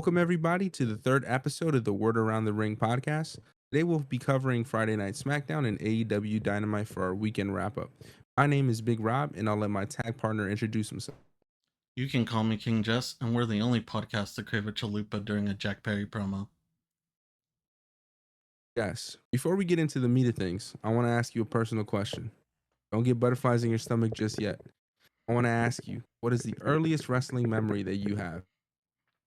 Welcome, everybody, to the third episode of the Word Around the Ring podcast. Today, we'll be covering Friday Night Smackdown and AEW Dynamite for our weekend wrap up. My name is Big Rob, and I'll let my tag partner introduce himself. You can call me King Jess, and we're the only podcast to crave a chalupa during a Jack Perry promo. Yes, before we get into the meat of things, I want to ask you a personal question. Don't get butterflies in your stomach just yet. I want to ask you, what is the earliest wrestling memory that you have?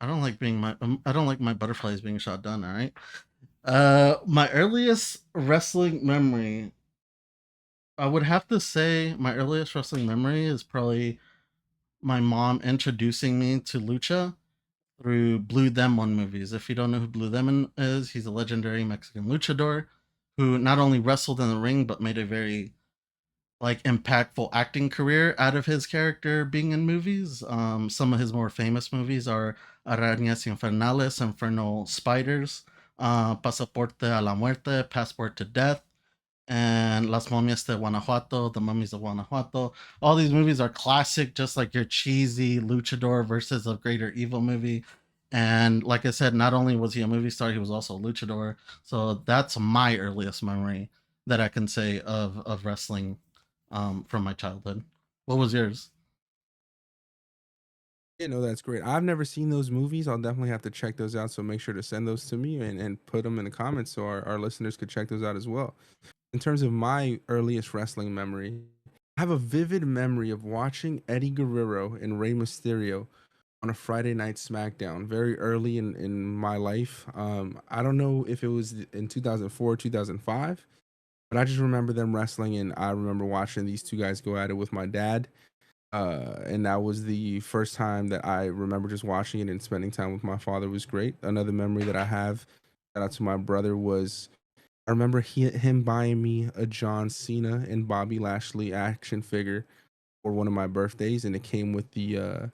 I don't like my butterflies being shot down. All right. My earliest wrestling memory, I would have to say, my earliest wrestling memory is probably my mom introducing me to lucha through Blue Demon movies. If you don't know who Blue Demon is, he's a legendary Mexican luchador who not only wrestled in the ring but made a very impactful acting career out of his character being in movies. Some of his more famous movies are Arañas Infernales, Infernal Spiders, Pasaporte a la Muerte, Passport to Death, and Las Momias de Guanajuato, The Mummies of Guanajuato. All these movies are classic, just like your cheesy luchador versus a greater evil movie. And like I said, not only was he a movie star, he was also a luchador. So that's my earliest memory that I can say of wrestling from my childhood. What was yours? Yeah, no, that's great. I've never seen those movies. I'll definitely have to check those out. So make sure to send those to me and put them in the comments so our listeners could check those out as well. In terms of my earliest wrestling memory, I have a vivid memory of watching Eddie Guerrero and Rey Mysterio on a Friday night SmackDown very early in my life. I don't know if it was in 2004, 2005, but I just remember them wrestling, and I remember watching these two guys go at it with my dad. And that was the first time that I remember just watching it, and spending time with my father was great. Another memory that I have, shout out to my brother, was I remember him buying me a John Cena and Bobby Lashley action figure for one of my birthdays, and it came with the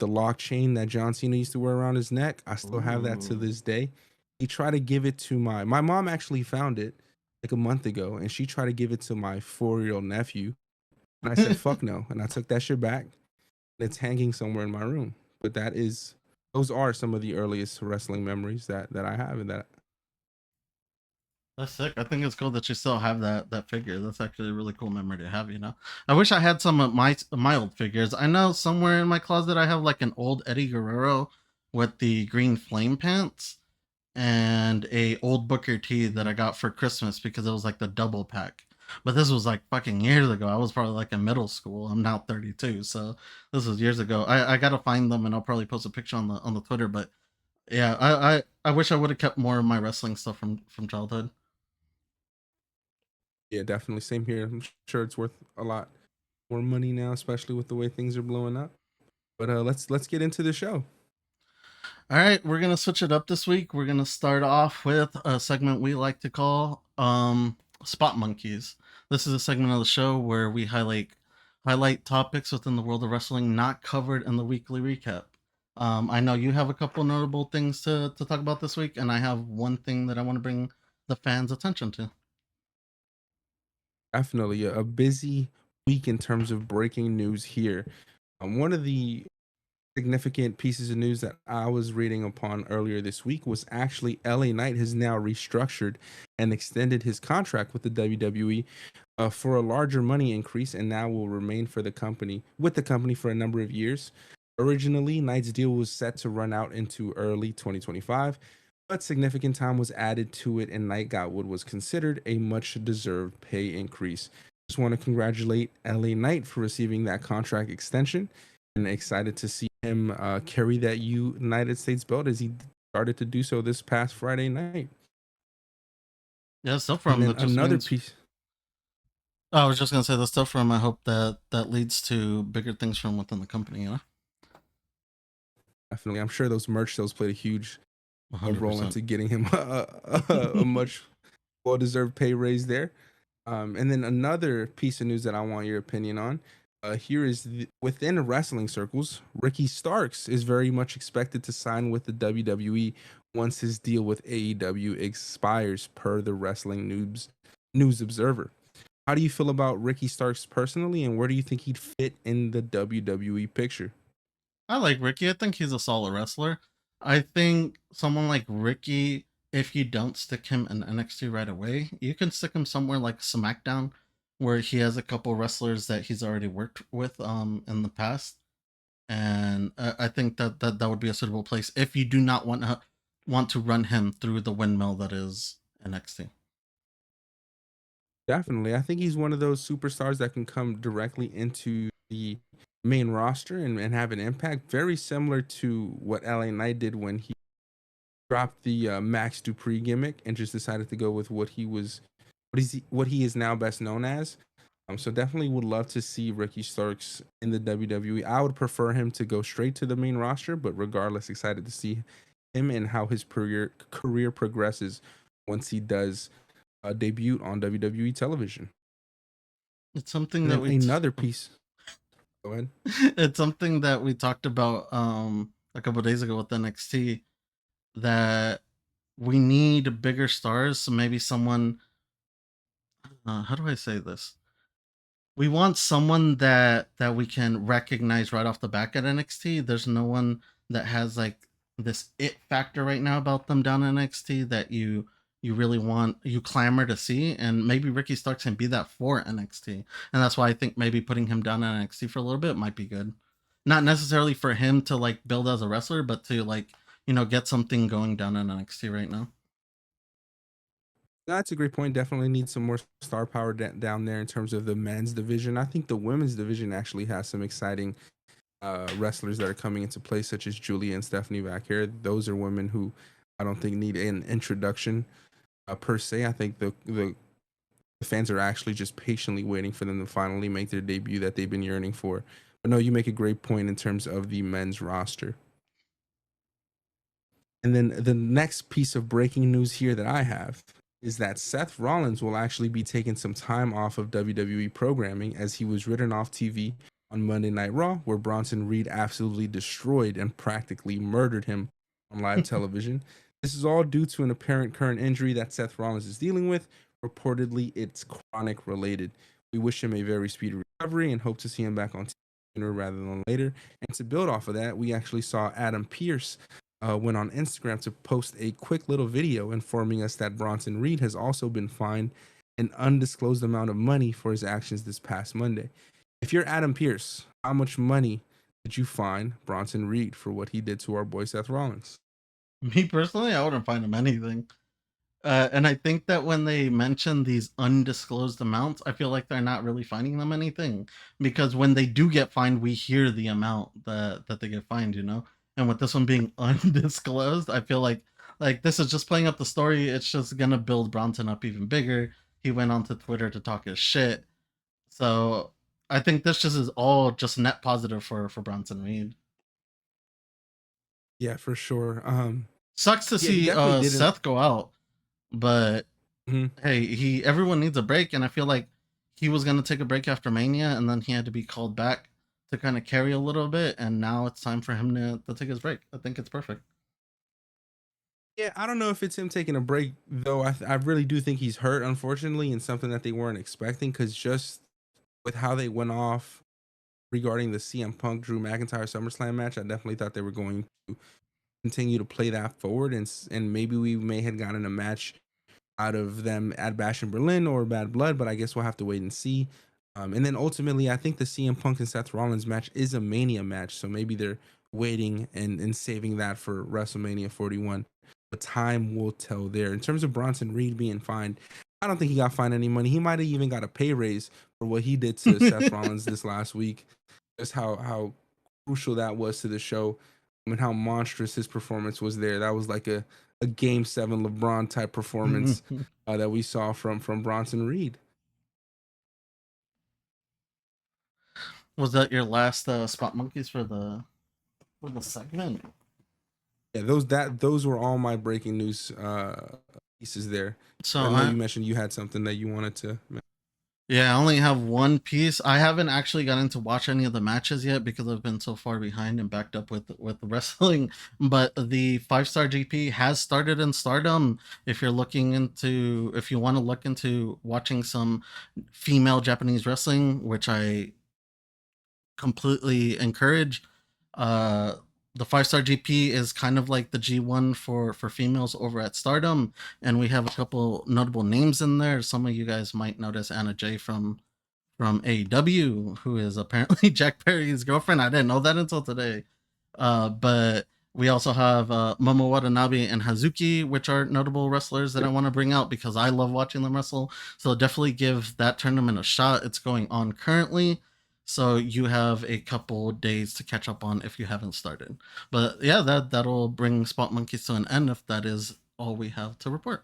lock chain that John Cena used to wear around his neck. I still have that to Ooh. this day. He tried to give it to my mom actually found it like a month ago, and she tried to give it to my 4-year-old nephew, and I said fuck no, and I took that shit back. And it's hanging somewhere in my room. But those are some of the earliest wrestling memories that I have, and that That's sick. I think it's cool that you still have that figure. That's actually a really cool memory to have. I wish I had some of my old figures. I know somewhere in my closet I have like an old Eddie Guerrero with the green flame pants and a old Booker T that I got for Christmas because it was like the double pack. But this was like fucking years ago. I was probably like in middle school. I'm now 32, so this was years ago. I gotta find them and I'll probably post a picture on the Twitter. But yeah, I wish I would have kept more of my wrestling stuff from childhood. yeah, definitely same here. I'm sure it's worth a lot more money now, especially with the way things are blowing up. But let's get into the show. All right, we're gonna switch it up this week. We're gonna start off with a segment we like to call Spot Monkeys. This is a segment of the show where we highlight topics within the world of wrestling not covered in the weekly recap. I know you have a couple notable things to talk about this week, and I have one thing that I want to bring the fans' attention to. Definitely a busy week in terms of breaking news here. One of the significant pieces of news that I was reading upon earlier this week was actually LA Knight has now restructured and extended his contract with the WWE for a larger money increase, and now will remain for the company with the company for a number of years. Originally, Knight's deal was set to run out into early 2025, but significant time was added to it, and Knight got what was considered a much deserved pay increase. Just want to congratulate LA Knight for receiving that contract extension, and excited to see him carry that United States belt as he started to do so this past Friday night. Yeah, stuff And from then that just another means. piece, I was just gonna say the stuff from. I hope that leads to bigger things from within the company. definitely, I'm sure those merch sales played a huge One hundred role percent. into getting him a much well-deserved pay raise there. And then another piece of news that I want your opinion on. Here is within wrestling circles, Ricky Starks is very much expected to sign with the WWE once his deal with AEW expires, per the Wrestling News Observer. How do you feel about Ricky Starks personally, and where do you think he'd fit in the WWE picture? I like Ricky. I think he's a solid wrestler. I think someone like Ricky, if you don't stick him in NXT right away, you can stick him somewhere like SmackDown, where he has a couple wrestlers that he's already worked with in the past, and I think that would be a suitable place if you do not want to run him through the windmill that is NXT. Definitely. I think he's one of those superstars that can come directly into the main roster and have an impact very similar to what LA Knight did when he dropped the Max Dupree gimmick and just decided to go with what he is now best known as. So definitely would love to see Ricky Starks in the WWE. I would prefer him to go straight to the main roster, but regardless, excited to see him and how his career progresses once he does debut on WWE television. It's something And that then another piece. Go ahead. it's something that we talked about a couple days ago with NXT, that we need bigger stars. So maybe someone, how do I say this? We want someone that we can recognize right off the back at NXT. There's no one that has like this it factor right now about them down in NXT that you really want, you clamor to see, and maybe Ricky Starks can be that for NXT. And that's why I think maybe putting him down in NXT for a little bit might be good. Not necessarily for him to like build as a wrestler, but to like, get something going down in NXT right now. That's a great point. Definitely need some more star power down there in terms of the men's division. I think the women's division actually has some exciting wrestlers that are coming into play, such as Julia and Stephanie Vaquer. Those are women who I don't think need an introduction per se. I think the fans are actually just patiently waiting for them to finally make their debut that they've been yearning for. But no, you make a great point in terms of the men's roster. And then the next piece of breaking news here that I have is that Seth Rollins will actually be taking some time off of WWE programming as he was written off TV on Monday Night Raw, where Bronson Reed absolutely destroyed and practically murdered him on live television. This is all due to an apparent current injury that Seth Rollins is dealing with. Reportedly, it's chronic related. We wish him a very speedy recovery and hope to see him back on TV sooner rather than later. And to build off of that, we actually saw Adam Pearce went on Instagram to post a quick little video informing us that Bronson Reed has also been fined an undisclosed amount of money for his actions this past Monday. If you're Adam Pearce, how much money did you fine Bronson Reed for what he did to our boy Seth Rollins? Me personally, I wouldn't find him anything. And I think that when they mention these undisclosed amounts, I feel like they're not really finding them anything, because when they do get fined, we hear the amount that they get fined, And with this one being undisclosed, I feel like this is just playing up the story. It's just gonna build Bronson up even bigger. He went onto Twitter to talk his shit, so I think this just is all just net positive for Bronson Reed. Yeah, for sure. Sucks to Yeah, he see definitely didn't. Seth go out, but Mhm. hey, he everyone needs a break, and I feel like he was gonna take a break after Mania, and then he had to be called back to kind of carry a little bit, and now it's time for him to take his break. I think it's perfect. Yeah, I don't know if it's him taking a break though. I really do think he's hurt, unfortunately, and something that they weren't expecting. Because just with how they went off regarding the CM Punk Drew McIntyre SummerSlam match, I definitely thought they were going to continue to play that forward, and maybe we may have gotten a match out of them at Bash in Berlin or Bad Blood, but I guess we'll have to wait and see. And then ultimately, I think the CM Punk and Seth Rollins match is a Mania match, so maybe they're waiting and saving that for WrestleMania 41. But time will tell there. In terms of Bronson Reed being fined, I don't think he got fined any money. He might have even got a pay raise for what he did to Seth Rollins this last week. Just how crucial that was to the show and how monstrous his performance was there. That was like a game seven LeBron type performance that we saw from Bronson Reed. Was that your last spot monkeys for the segment? Yeah, those were all my breaking news pieces there. So I know I you mentioned you had something that you wanted to. Yeah, I only have one piece. I haven't actually gotten to watch any of the matches yet because I've been so far behind and backed up with wrestling. But the 5-star GP has started in Stardom. If you want to look into watching some female Japanese wrestling, which I completely encourage, uh, the 5-star GP is kind of like the G1 for females over at Stardom, and we have a couple notable names in there. Some of you guys might notice Anna Jay from AEW, who is apparently Jack Perry's girlfriend. I didn't know that until today. But we also have Momo Watanabe and Hazuki, which are notable wrestlers that I want to bring out because I love watching them wrestle. So definitely give that tournament a shot. It's going on currently. So you have a couple days to catch up on if you haven't started. But yeah, that'll bring Spot Monkeys to an end if that is all we have to report.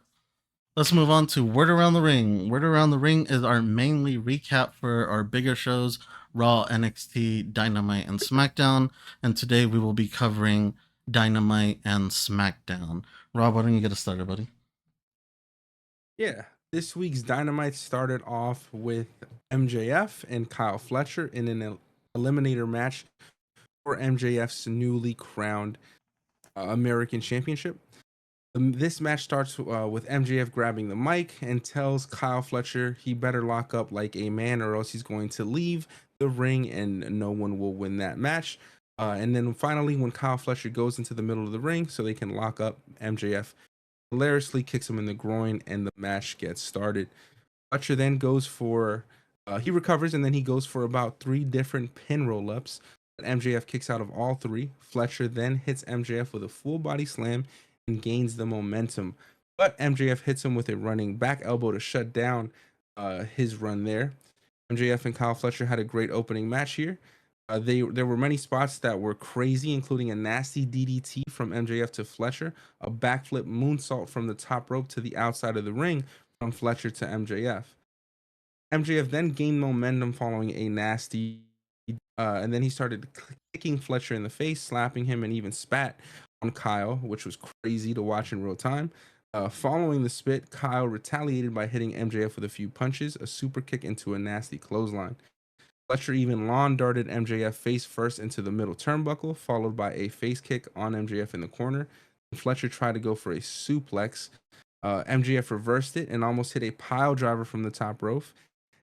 Let's move on to Word Around the Ring. Word Around the Ring is our mainly recap for our bigger shows, Raw, NXT, Dynamite, and Smackdown. And today we will be covering Dynamite and Smackdown. Rob, why don't you get us started, buddy? Yeah, this week's Dynamite started off with MJF and Kyle Fletcher in an eliminator match for MJF's newly crowned American Championship. This match starts with MJF grabbing the mic and tells Kyle Fletcher he better lock up like a man or else he's going to leave the ring and no one will win that match. And then finally, when Kyle Fletcher goes into the middle of the ring so they can lock up, MJF hilariously kicks him in the groin and the match gets started. Fletcher then goes for, he recovers and then he goes for about 3 different pin roll ups. MJF kicks out of all 3. Fletcher then hits MJF with a full body slam and gains the momentum. But MJF hits him with a running back elbow to shut down his run there. MJF and Kyle Fletcher had a great opening match here. There were many spots that were crazy, including a nasty DDT from MJF to Fletcher, a backflip moonsault from the top rope to the outside of the ring from Fletcher to MJF. MJF then gained momentum following a nasty, and then he started kicking Fletcher in the face, slapping him, and even spat on Kyle, which was crazy to watch in real time. Following the spit, Kyle retaliated by hitting MJF with a few punches, a super kick into a nasty clothesline. Fletcher even lawn darted MJF face first into the middle turnbuckle, followed by a face kick on MJF in the corner. Fletcher tried to go for a suplex. MJF reversed it and almost hit a pile driver from the top rope.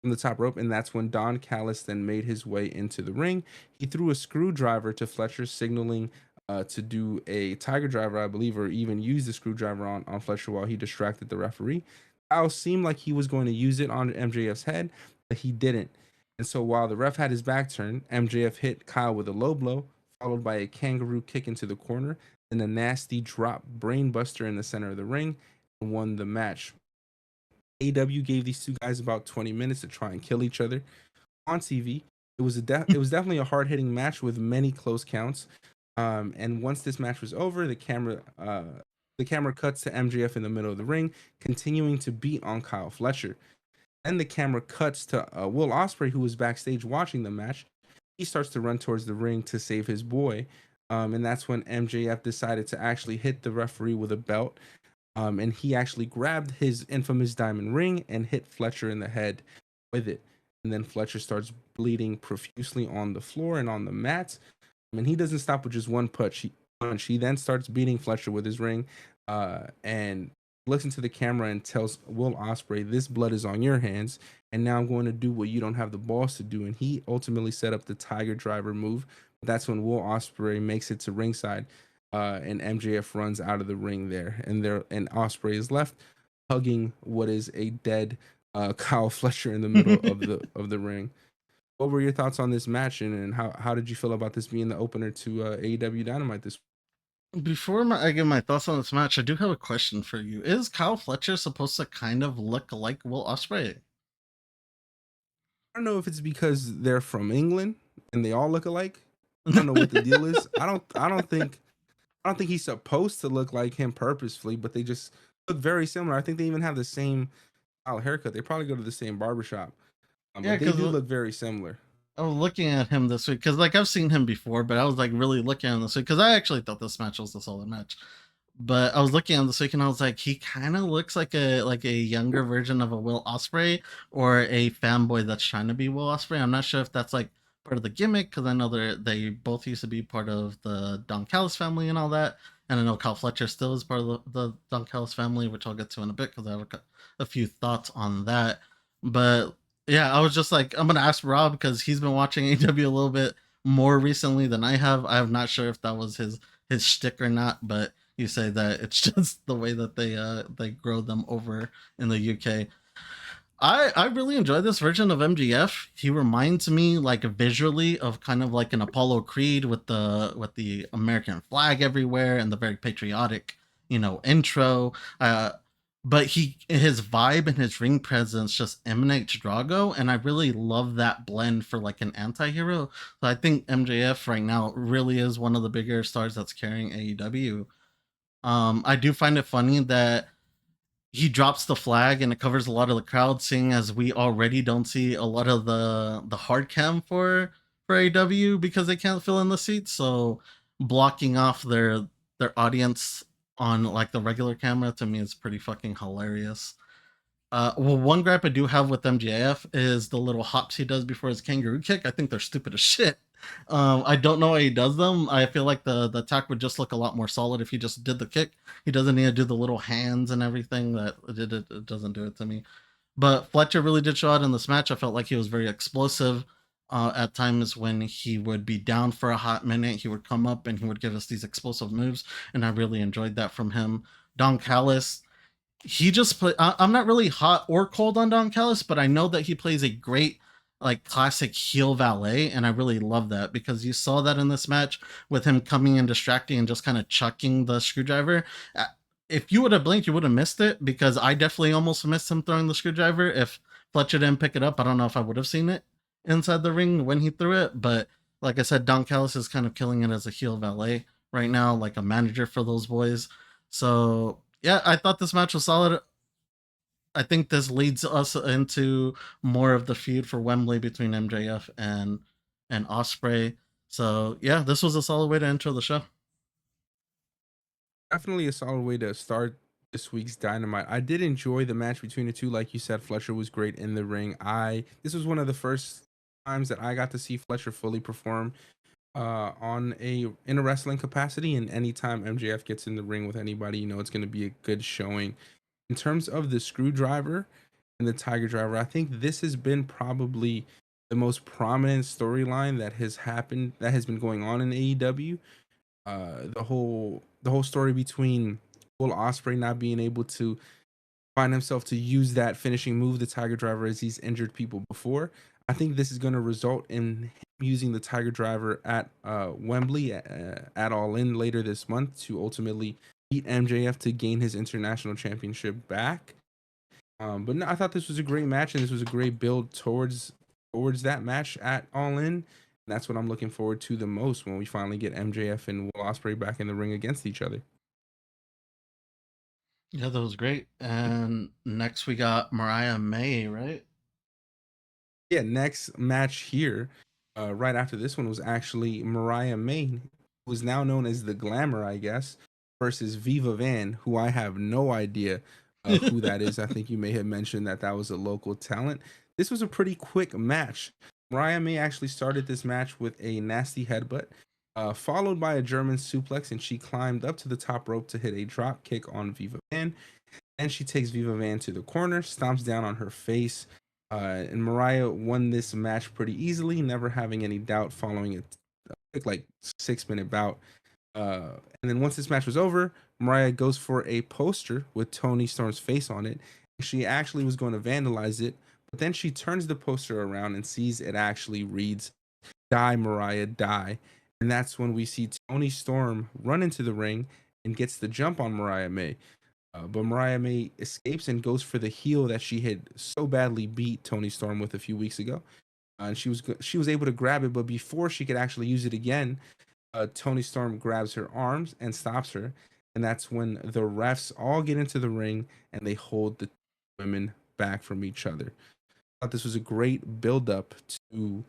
And that's when Don Callis then made his way into the ring. He threw a screwdriver to Fletcher, signaling to do a tiger driver, I believe, or even use the screwdriver on Fletcher while he distracted the referee. Kyle seemed like he was going to use it on MJF's head, but he didn't. And so while the ref had his back turned, MJF hit Kyle with a low blow, followed by a kangaroo kick into the corner, and a nasty drop brainbuster in the center of the ring, and won the match. AEW gave these two guys about 20 minutes to try and kill each other on TV. It was definitely a hard hitting match with many close counts. And once this match was over, the camera cuts to MJF in the middle of the ring, continuing to beat on Kyle Fletcher. Then the camera cuts to Will Ospreay, who was backstage watching the match. He starts to run towards the ring to save his boy. And that's when MJF decided to actually hit the referee with a belt. And he actually grabbed his infamous diamond ring and hit Fletcher in the head with it. And then Fletcher starts bleeding profusely on the floor and on the mat. And he doesn't stop with just one punch. He then starts beating Fletcher with his ring and looks into the camera and tells Will Ospreay, "This blood is on your hands, and now I'm going to do what you don't have the balls to do." And he ultimately set up the Tiger Driver move. That's when Will Ospreay makes it to ringside, and MJF runs out of the ring there, and Ospreay is left hugging what is a dead Kyle Fletcher in the middle of the ring. What were your thoughts on this match, and how did you feel about this being the opener to AEW Dynamite this week? Before I give my thoughts on this match, I do have a question for you. Is Kyle Fletcher supposed to kind of look like Will Ospreay? I don't know if it's because they're from England and they all look alike. I don't know what the deal is. I don't think he's supposed to look like him purposefully, but they just look very similar. I think they even have the same style haircut. They probably go to the same barbershop. Yeah, But they because do look very similar. I was looking at him this week because like I've seen him before, but I was like really looking at him this week because I actually thought this match was a solid match. But I was looking at him this week and I was like, he kind of looks like a younger version of a Will Ospreay or a fanboy that's trying to be Will Ospreay. I'm not sure if that's like part of the gimmick because I know they both used to be part of the Don Callis family and all that. And I know Kyle Fletcher still is part of the Don Callis family, which I'll get to in a bit because I have a few thoughts on that. But yeah, I was just like, I'm gonna ask Rob because he's been watching AW a little bit more recently than I have. I'm not sure if that was his shtick or not, but you say that it's just the way that they grow them over in the UK. I really enjoy this version of MGF. He reminds me like visually of kind of like an Apollo Creed with the American flag everywhere and the very patriotic, intro. But his vibe and his ring presence just emanates Drago, and I really love that blend for like an anti-hero. So I think MJF right now really is one of the bigger stars that's carrying AEW. I do find it funny that he drops the flag and it covers a lot of the crowd, seeing as we already don't see a lot of the hard cam for AW because they can't fill in the seats. So blocking off their audience on like the regular camera to me is pretty fucking hilarious. Well, one gripe I do have with MJF is the little hops he does before his kangaroo kick. I think they're stupid as shit. I don't know why he does them. I feel like the attack would just look a lot more solid if he just did the kick. He doesn't need to do the little hands and everything. It doesn't do it to me. But Fletcher really did show out in this match. I felt like he was very explosive. At times when he would be down for a hot minute, he would come up and he would give us these explosive moves, and I really enjoyed that from him. Don Callis, he just play. I'm not really hot or cold on Don Callis, but I know that he plays a great like classic heel valet, and I really love that because you saw that in this match with him coming and distracting and just kind of chucking the screwdriver. If you would have blinked, you would have missed it because I definitely almost missed him throwing the screwdriver. If Fletcher didn't pick it up, I don't know if I would have seen it inside the ring when he threw it. But like I said, Don Callis is kind of killing it as a heel valet right now, like a manager for those boys. So yeah, I thought this match was solid. I think this leads us into more of the feud for Wembley between MJF and Osprey. So yeah, this was a solid way to intro the show. Definitely a solid way to start this week's Dynamite. I did enjoy the match between the two. Like you said, Fletcher was great in the ring. This was one of the first times that I got to see Fletcher fully perform on a in a wrestling capacity. And anytime MJF gets in the ring with anybody, it's going to be a good showing. In terms of the screwdriver and the tiger driver, I think this has been probably the most prominent storyline that has been going on in AEW. The whole story between Will Osprey not being able to find himself to use that finishing move, the Tiger Driver, as he's injured people before. I think this is going to result in him using the Tiger Driver at Wembley at All In later this month to ultimately beat MJF to gain his international championship back. But no, I thought this was a great match, and this was a great build towards that match at All In. And that's what I'm looking forward to the most when we finally get MJF and Will Ospreay back in the ring against each other. Yeah, that was great. And next we got Mariah May, right? Yeah, next match here, right after this one was actually Mariah May, who is now known as the Glamour, I guess, versus Viva Van, who I have no idea who that is. I think you may have mentioned that was a local talent. This was a pretty quick match. Mariah May actually started this match with a nasty headbutt, followed by a German suplex, and she climbed up to the top rope to hit a drop kick on Viva Van. And she takes Viva Van to the corner, stomps down on her face, and Mariah won this match pretty easily, never having any doubt following a quick, like 6 minute bout. And then once this match was over, Mariah goes for a poster with Tony Storm's face on it. She actually was going to vandalize it, but then she turns the poster around and sees it actually reads, "Die, Mariah, die." And that's when we see Tony Storm run into the ring and gets the jump on Mariah May. But Mariah May escapes and goes for the heel that she had so badly beat Tony Storm with a few weeks ago. And she was able to grab it, but before she could actually use it again, Tony Storm grabs her arms and stops her. And that's when the refs all get into the ring and they hold the women back from each other. I thought this was a great build up to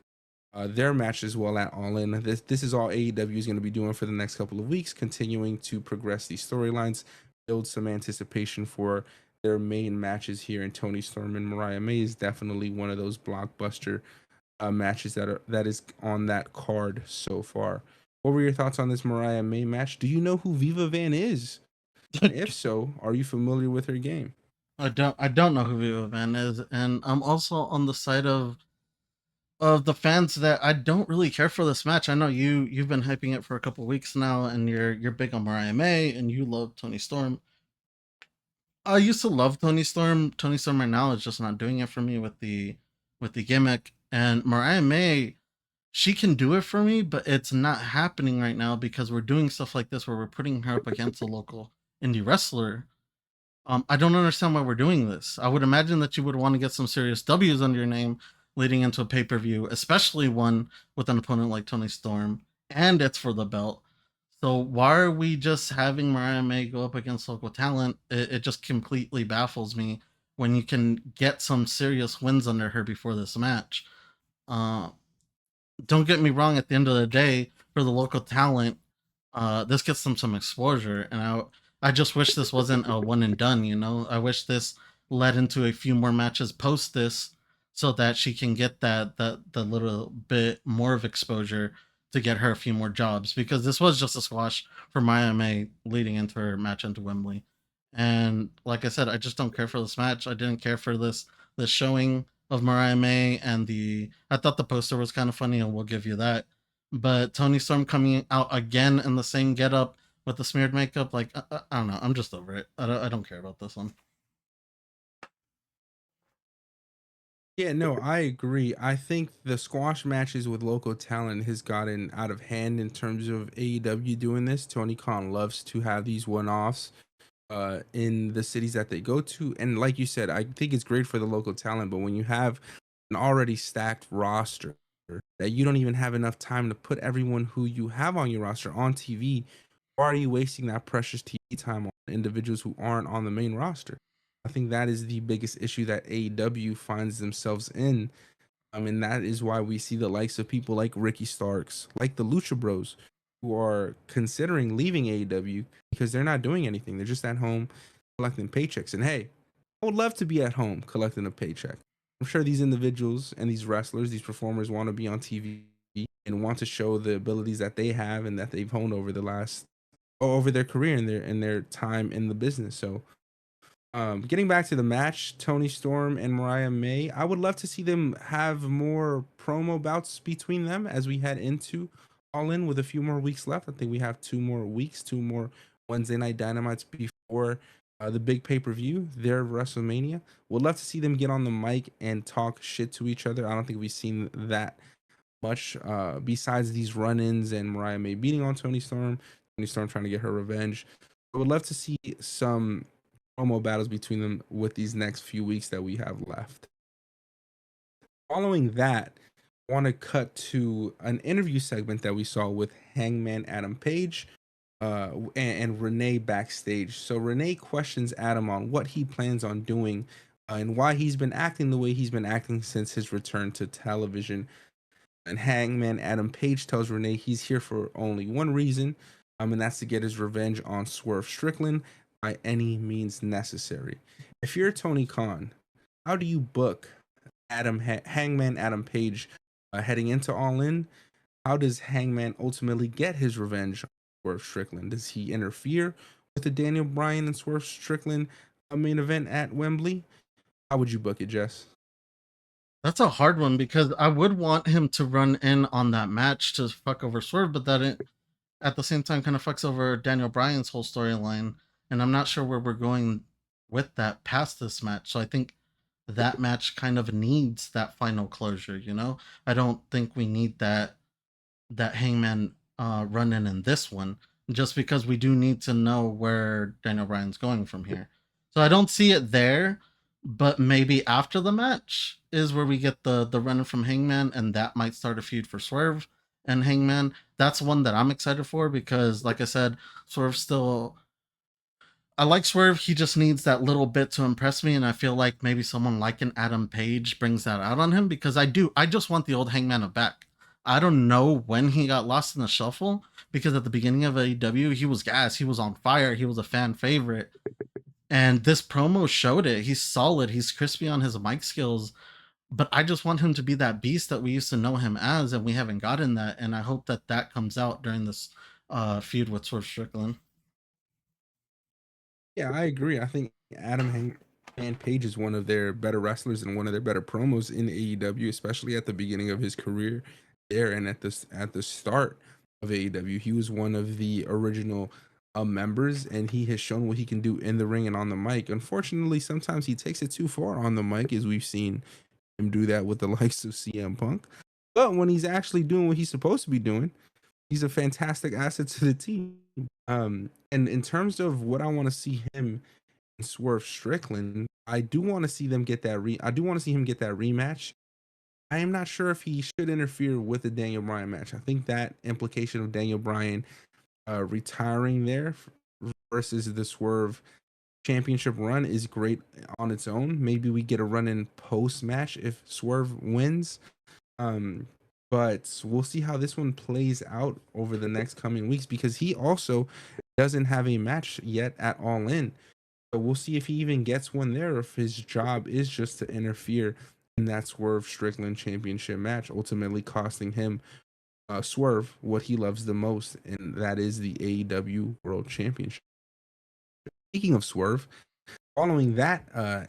their match as well at All In. This is all AEW is going to be doing for the next couple of weeks, continuing to progress these storylines, build some anticipation for their main matches here. And Tony Storm and Mariah May is definitely one of those blockbuster matches that is on that card so far. What were your thoughts on this Mariah May match? Do you know who Viva Van is? And if so, are you familiar with her game? I don't know who Viva Van is, and I'm also on the side of of the fans that I don't really care for this match. I know you've been hyping it for a couple weeks now, and you're big on Mariah May, and you love Tony Storm. I used to love Tony Storm. Tony Storm right now is just not doing it for me with the gimmick. And Mariah May, she can do it for me, but it's not happening right now because we're doing stuff like this where we're putting her up against a local indie wrestler. I don't understand why we're doing this. I would imagine that you would want to get some serious W's under your name leading into a pay per view, especially one with an opponent like Tony Storm, and it's for the belt. So why are we just having Mariah May go up against local talent? It just completely baffles me when you can get some serious wins under her before this match. Uh, don't get me wrong. At the end of the day, for the local talent, this gets them some exposure, and I just wish this wasn't a one and done. You know, I wish this led into a few more matches post this, so that she can get the little bit more of exposure to get her a few more jobs, because this was just a squash for Maya May leading into her match into Wembley. And like I said, I just don't care for this match. I didn't care for this showing of Mariah May, and the I thought the poster was kind of funny, and we'll give you that. But Tony Storm coming out again in the same getup with the smeared makeup, like I don't know, I'm just over it. I don't care about this one. Yeah, no, I agree. I think the squash matches with local talent has gotten out of hand in terms of AEW doing this. Tony Khan loves to have these one-offs in the cities that they go to. And like you said, I think it's great for the local talent, but when you have an already stacked roster that you don't even have enough time to put everyone who you have on your roster on TV, why are you wasting that precious TV time on individuals who aren't on the main roster? I think that is the biggest issue that AEW finds themselves in. I mean, that is why we see the likes of people like Ricky Starks, like the Lucha Bros, who are considering leaving AEW because they're not doing anything. They're just at home collecting paychecks. And hey, I would love to be at home collecting a paycheck. I'm sure these individuals and these wrestlers, these performers want to be on TV and want to show the abilities that they have and that they've honed over the last over their career and their time in the business. So getting back to the match, Tony Storm and Mariah May, I would love to see them have more promo bouts between them as we head into All In with a few more weeks left. I think we have 2 more weeks, 2 more Wednesday night dynamites before the big pay per view, their WrestleMania. Would love to see them get on the mic and talk shit to each other. I don't think we've seen that much besides these run ins and Mariah May beating on Tony Storm trying to get her revenge. I would love to see some promo battles between them with these next few weeks that we have left. Following that, I want to cut to an interview segment that we saw with Hangman Adam Page and Renee backstage. So Renee questions Adam on what he plans on doing and why he's been acting the way he's been acting since his return to television. And Hangman Adam Page tells Renee he's here for only one reason, and that's to get his revenge on Swerve Strickland by any means necessary. If you're Tony Khan, how do you book Hangman Adam Page heading into All In? How does Hangman ultimately get his revenge on Swerve Strickland? Does he interfere with the Daniel Bryan and Swerve Strickland main event at Wembley? How would you book it, Jess? That's a hard one because I would want him to run in on that match to fuck over Swerve, but that at the same time kind of fucks over Daniel Bryan's whole storyline, and I'm not sure where we're going with that past this match. So I think that match kind of needs that final closure. You know, I don't think we need that Hangman run in this one, just because we do need to know where Daniel Bryan's going from here. So I don't see it there, but maybe after the match is where we get the run from Hangman, and that might start a feud for Swerve and Hangman. That's one that I'm excited for because, like I said, Swerve still. I like Swerve. He just needs that little bit to impress me, and I feel like maybe someone like an Adam Page brings that out on him because I do. I just want the old Hangman back. I don't know when he got lost in the shuffle because at the beginning of AEW he was gas. He was on fire. He was a fan favorite, and this promo showed it. He's solid. He's crispy on his mic skills, but I just want him to be that beast that we used to know him as, and we haven't gotten that. And I hope that that comes out during this feud with Swerve Strickland. Yeah, I agree. I think Adam Hang And Page is one of their better wrestlers and one of their better promos in AEW, especially at the beginning of his career there and at the start of AEW. He was one of the original members, and he has shown what he can do in the ring and on the mic. Unfortunately, sometimes he takes it too far on the mic, as we've seen him do that with the likes of CM Punk. But when he's actually doing what he's supposed to be doing, he's a fantastic asset to the team. And in terms of what I want to see him and Swerve Strickland, I do want to see them get that I do want to see him get that rematch. I am not sure if he should interfere with the Daniel Bryan match. I think that implication of Daniel Bryan retiring there versus the Swerve championship run is great on its own. Maybe we get a run in post match if Swerve wins. Um, but we'll see how this one plays out over the next coming weeks because he also doesn't have a match yet at All In. So we'll see if he even gets one there or if his job is just to interfere in that Swerve Strickland championship match, ultimately costing him Swerve what he loves the most, and that is the AEW World Championship. Speaking of Swerve, following that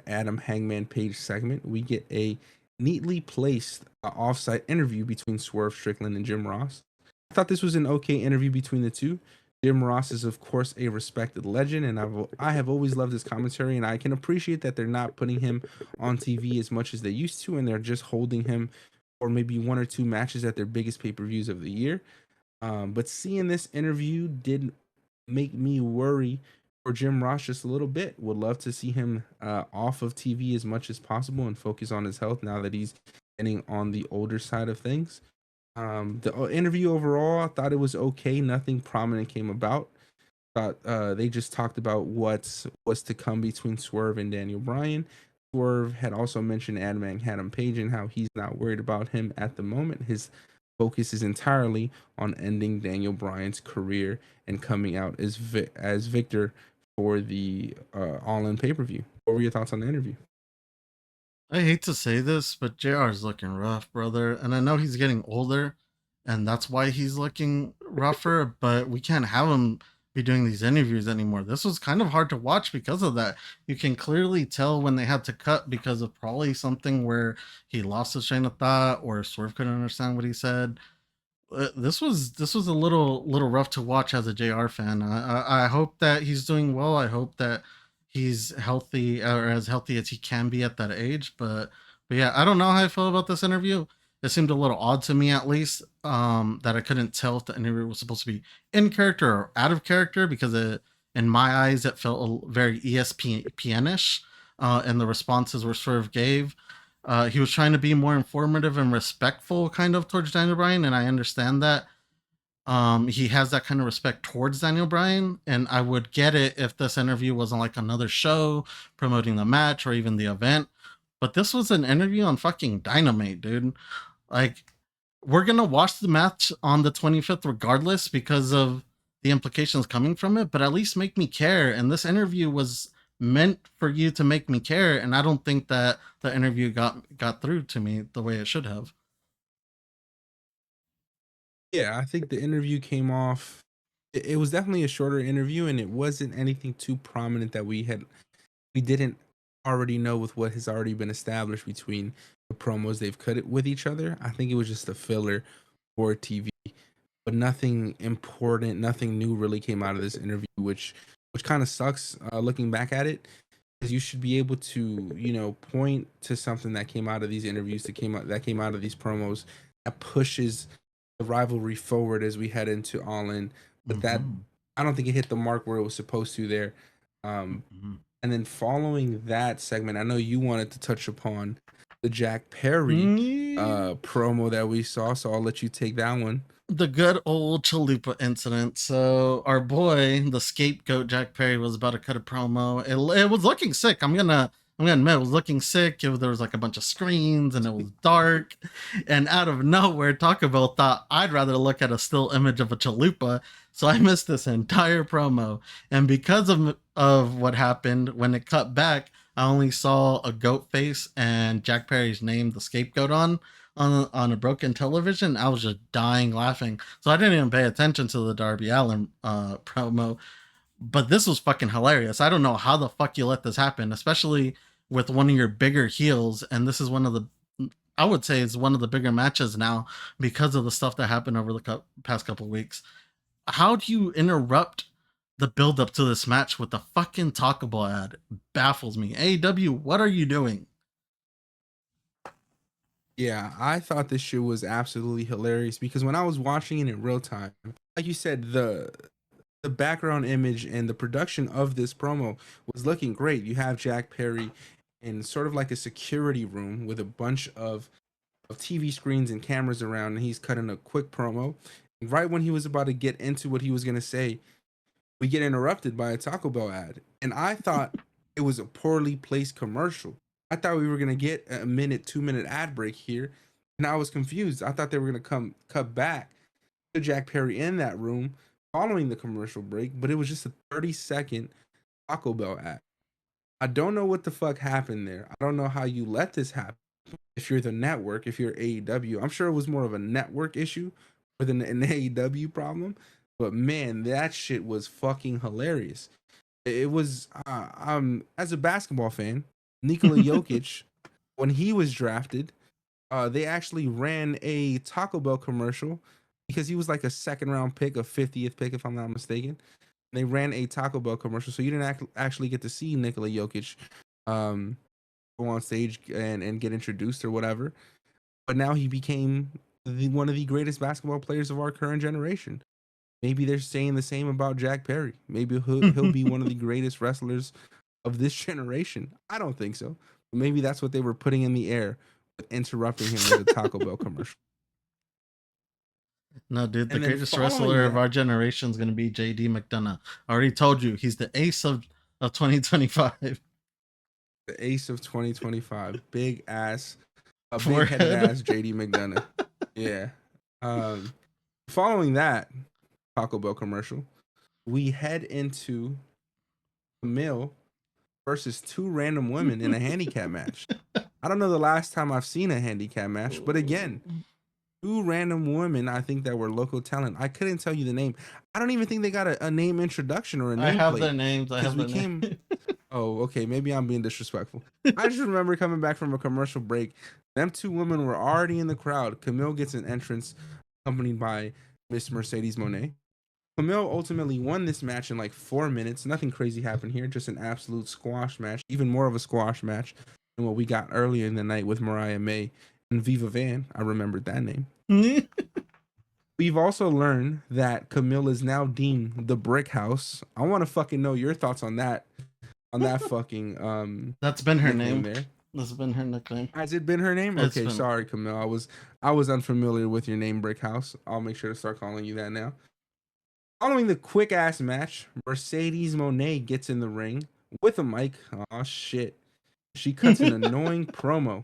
Adam Hangman Page segment, we get a neatly placed offsite interview between Swerve Strickland and Jim Ross. I thought this was an okay interview between the two. Jim Ross is, of course, a respected legend, and I have always loved his commentary, and I can appreciate that they're not putting him on TV as much as they used to, and they're just holding him for maybe one or two matches at their biggest pay-per-views of the year. But seeing this interview did make me worry for Jim Ross just a little bit. Would love to see him off of TV as much as possible and focus on his health now that he's getting on the older side of things. The interview overall, I thought it was okay. Nothing prominent came about. Thought they just talked about what's to come between Swerve and Daniel Bryan. Swerve had also mentioned Adam Page and how he's not worried about him at the moment. His focus is entirely on ending Daniel Bryan's career and coming out as victor for the All In pay-per-view. What were your thoughts on the interview? I hate to say this, but JR is looking rough, brother. And I know he's getting older, and that's why he's looking rougher, but we can't have him be doing these interviews anymore. This was kind of hard to watch because of that. You can clearly tell when they had to cut because of probably something where he lost his train of thought or Swerve couldn't understand what he said. This was a little rough to watch as a JR fan. I hope that he's doing well. I hope that he's healthy or as healthy as he can be at that age. But yeah, I don't know how I feel about this interview. It seemed a little odd to me, at least, that I couldn't tell if the interview was supposed to be in character or out of character because in my eyes it felt very ESPN-ish, and the responses were sort of gave. He was trying to be more informative and respectful, kind of towards Daniel Bryan, and I understand that. He has that kind of respect towards Daniel Bryan, and I would get it if this interview wasn't like another show promoting the match or even the event. But this was an interview on fucking Dynamite, dude. Like, we're gonna watch the match on the 25th regardless because of the implications coming from it, but at least make me care. And this interview was meant for you to make me care, and I don't think that the interview got through to me the way it should have. Yeah, I think the interview came off. It was definitely a shorter interview, and it wasn't anything too prominent that we didn't already know with what has already been established between the promos they've cut it with each other. I think it was just a filler for TV, but nothing important, nothing new really came out of this interview, which kind of sucks looking back at it. Because you should be able to, point to something that came out of these interviews, that came out of these promos that pushes the rivalry forward as we head into All In. But that Mm-hmm. I don't think it hit the mark where it was supposed to there. Um, Mm-hmm. and then following that segment, I know you wanted to touch upon the Jack Perry Mm, promo that we saw, so I'll let you take that one. the good old Chalupa incident. So our boy, the scapegoat Jack Perry, was about to cut a promo. It was looking sick. I'm gonna admit it was looking sick. There was like a bunch of screens and it was dark. And out of nowhere, Taco Bell thought I'd rather look at a still image of a chalupa. So I missed this entire promo. And because of what happened, when it cut back, I only saw a goat face and Jack Perry's name, the scapegoat, on a broken television. I was just dying laughing. So I didn't even pay attention to the Darby Allin promo. But this was fucking hilarious. I don't know how the fuck you let this happen, especially with one of your bigger heels, and this is one of the, I would say, it's one of the bigger matches now because of the stuff that happened over the past couple of weeks. How do you interrupt the build up to this match with the fucking Taco Bell ad? Baffles me. AEW, what are you doing? Yeah, I thought this shit was absolutely hilarious because when I was watching it in real time, like you said, the background image and the production of this promo was looking great. You have Jack Perry in sort of like a security room with a bunch of TV screens and cameras around, and he's cutting a quick promo. And right when he was about to get into what he was gonna say, we get interrupted by a Taco Bell ad. And I thought it was a poorly placed commercial. I thought we were gonna get a minute, 2 minute ad break here. And I was confused. I thought they were gonna come cut back to Jack Perry in that room following the commercial break, but it was just a 30-second Taco Bell ad. I don't know what the fuck happened there. I don't know how you let this happen. If you're the network, if you're AEW, I'm sure it was more of a network issue than an AEW problem. But man, that shit was fucking hilarious. It was as a basketball fan, Nikola Jokic, when he was drafted, they actually ran a Taco Bell commercial because he was like a second round pick, a 50th pick, if I'm not mistaken. They ran a Taco Bell commercial, so you didn't actually get to see Nikola Jokic um, go on stage and get introduced or whatever. But now he became one of the greatest basketball players of our current generation. Maybe they're saying the same about Jack Perry. Maybe he'll be one of the greatest wrestlers of this generation. I don't think so. But maybe that's what they were putting in the air with interrupting him with a Taco Bell commercial. No, dude, the And then greatest following wrestler of that, our generation is going to be JD McDonough. I already told you, he's the ace of 2025. the ace of 2025, big ass, a big headed Forehead. ass JD McDonough. Yeah. Um, Following that Taco Bell commercial, we head into Camille versus two random women in a handicap match. I don't know the last time I've seen a handicap match, but again, two random women I think that were local talent. I couldn't tell you the name. I don't even think they got a name introduction or a I have nameplate their names. I because have we their name. came. Oh, okay. Maybe I'm being disrespectful. I just remember coming back from a commercial break. Them two women were already in the crowd. Camille gets an entrance accompanied by Miss Mercedes Monet. Camille ultimately won this match in like 4 minutes. Nothing crazy happened here, just an absolute squash match, even more of a squash match than what we got earlier in the night with Mariah May and Viva Van. I remembered that name. We've also learned that Camille is now deemed the Brick House. I want to fucking know your thoughts on that fucking That's been her nickname name. there. That's been her nickname. Has it been her name? It's Okay, been. sorry, Camille. I was unfamiliar with your name, Brick House. I'll make sure to start calling you that now. Following the quick ass match, Mercedes Monet gets in the ring with a mic. Oh shit. She cuts an annoying promo,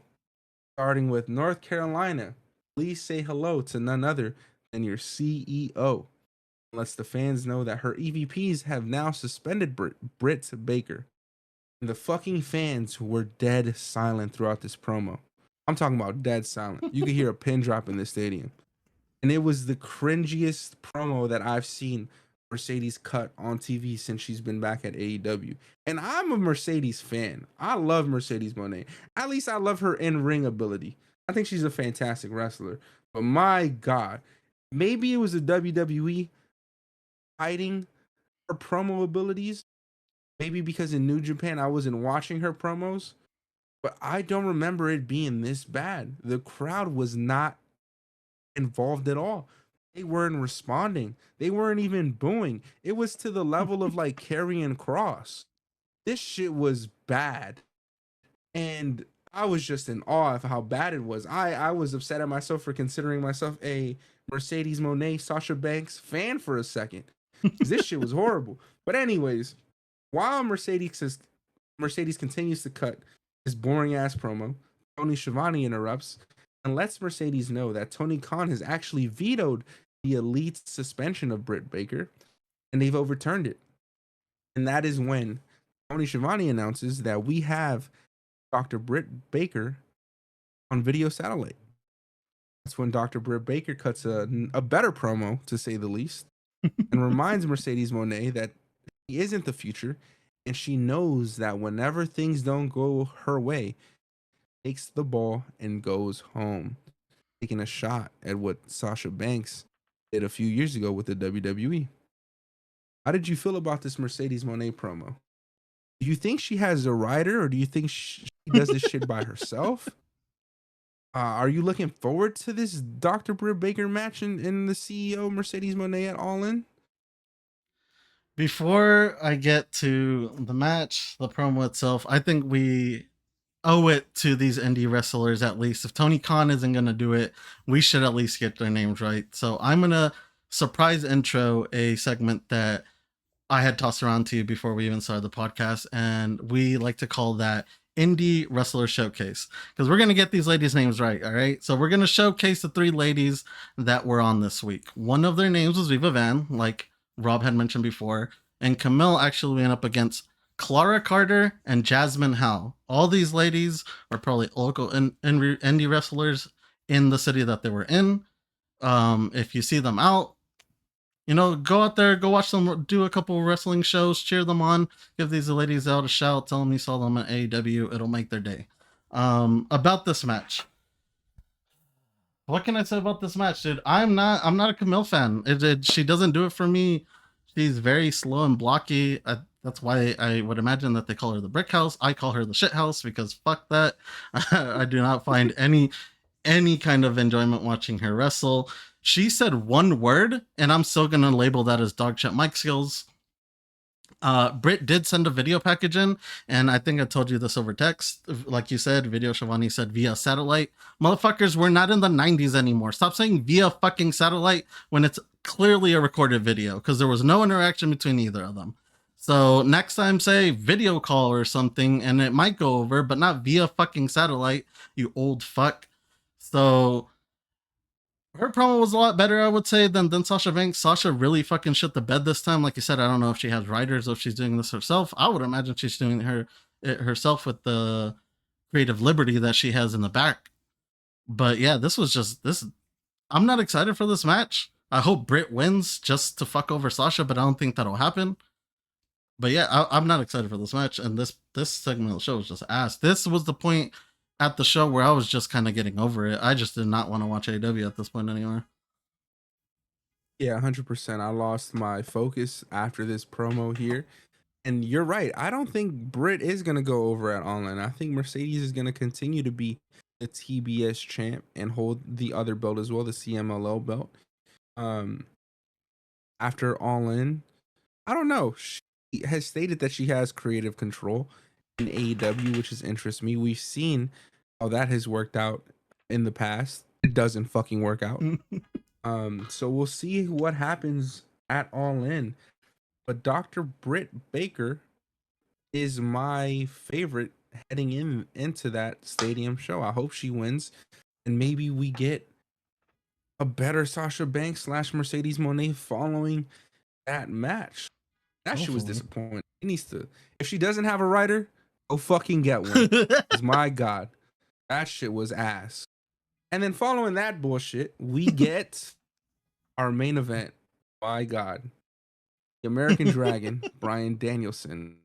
starting with North Carolina. Please say hello to none other than your CEO. Lets the fans know that her EVPs have now suspended Britt Baker. And the fucking fans were dead silent throughout this promo. I'm talking about dead silent. You could hear a pin drop in the stadium. And it was the cringiest promo that I've seen Mercedes cut on TV since she's been back at AEW. And I'm a Mercedes fan. I love Mercedes Monet. At least I love her in-ring ability. I think she's a fantastic wrestler. But my God, maybe it was the WWE hiding her promo abilities. Maybe because in New Japan I wasn't watching her promos, but I don't remember it being this bad. The crowd was not involved at all. They weren't responding. They weren't even booing. It was to the level of like carrying cross. This shit was bad. And I was just in awe of how bad it was. I was upset at myself for considering myself a Mercedes Monet, Sasha Banks fan for a second. Because this shit was horrible. But anyways, while Mercedes continues to cut this boring ass promo, Tony Schiavone interrupts and lets Mercedes know that Tony Khan has actually vetoed the elite suspension of Britt Baker, and they've overturned it. And that is when Tony Schiavone announces that we have Dr. Britt Baker on video satellite. That's when Dr. Britt Baker cuts a better promo, to say the least, and reminds Mercedes Monet that he isn't the future And she knows that whenever things don't go her way, takes the ball and goes home, taking a shot at what Sasha Banks did a few years ago with the WWE. How did you feel about this Mercedes Moné promo? Do you think she has a writer, or do you think she does this shit by herself? Are you looking forward to this Dr. Britt Baker match in the CEO Mercedes Moné at All In? Before I get to the match, the promo itself, I think we owe it to these indie wrestlers at least. If Tony Khan isn't going to do it, we should at least get their names right. So I'm going to surprise intro a segment that I had tossed around to you before we even started the podcast, and we like to call that Indie Wrestler Showcase, because we're going to get these ladies' names right. All right. So we're going to showcase the 3 ladies that were on this week. One of their names was Viva Van, like Rob had mentioned before, and Camille actually went up against Clara Carter and Jasmine Howe. All these ladies are probably local indie wrestlers in the city that they were in. If you see them out, go out there, go watch them do a couple wrestling shows, cheer them on, give these ladies out a shout, tell them you saw them at AEW. It'll make their day. About this match, what can I say about this match, dude? I'm not a Camille fan. She doesn't do it for me. She's very slow and blocky. That's why I would imagine that they call her the Brick House. I call her the Shit House because fuck that. I do not find any kind of enjoyment watching her wrestle. She said one word, and I'm still gonna label that as dog shit mic skills. Britt did send a video package in, and I think I told you this over text. Like you said, Video Shivani said via satellite. Motherfuckers, we're not in the 90s anymore. Stop saying via fucking satellite when it's clearly a recorded video, because there was no interaction between either of them. So next time, say video call or something, and it might go over, but not via fucking satellite, you old fuck. So her promo was a lot better, I would say, than Sasha Banks. Sasha really fucking shit the bed this time. Like you said, I don't know if she has writers or if she's doing this herself. I would imagine she's doing it herself with the creative liberty that she has in the back. But yeah, this was just this. I'm not excited for this match. I hope Britt wins just to fuck over Sasha, but I don't think that'll happen. But yeah, I'm not excited for this match, and this segment of the show was just ass. This was the point at the show where I was just kind of getting over it. I just did not want to watch AEW at this point anymore. Yeah, 100%. I lost my focus after this promo here. And you're right. I don't think Britt is going to go over at All In. I think Mercedes is going to continue to be the TBS champ and hold the other belt as well, the CMLL belt. Um, After All In, I don't know. She has stated that she has creative control in AEW, which is interests me. We've seen how that has worked out in the past. It doesn't fucking work out. So we'll see what happens at All In. But Dr. Britt Baker is my favorite heading into that stadium show. I hope she wins, and maybe we get a better Sasha Banks / Mercedes Moné following that match. That shit was Hopefully. disappointing. It needs to. If she doesn't have a writer, go fucking get one. Because my God, that shit was ass. And then following that bullshit, we get our main event. My God, the American Dragon, Bryan Danielson,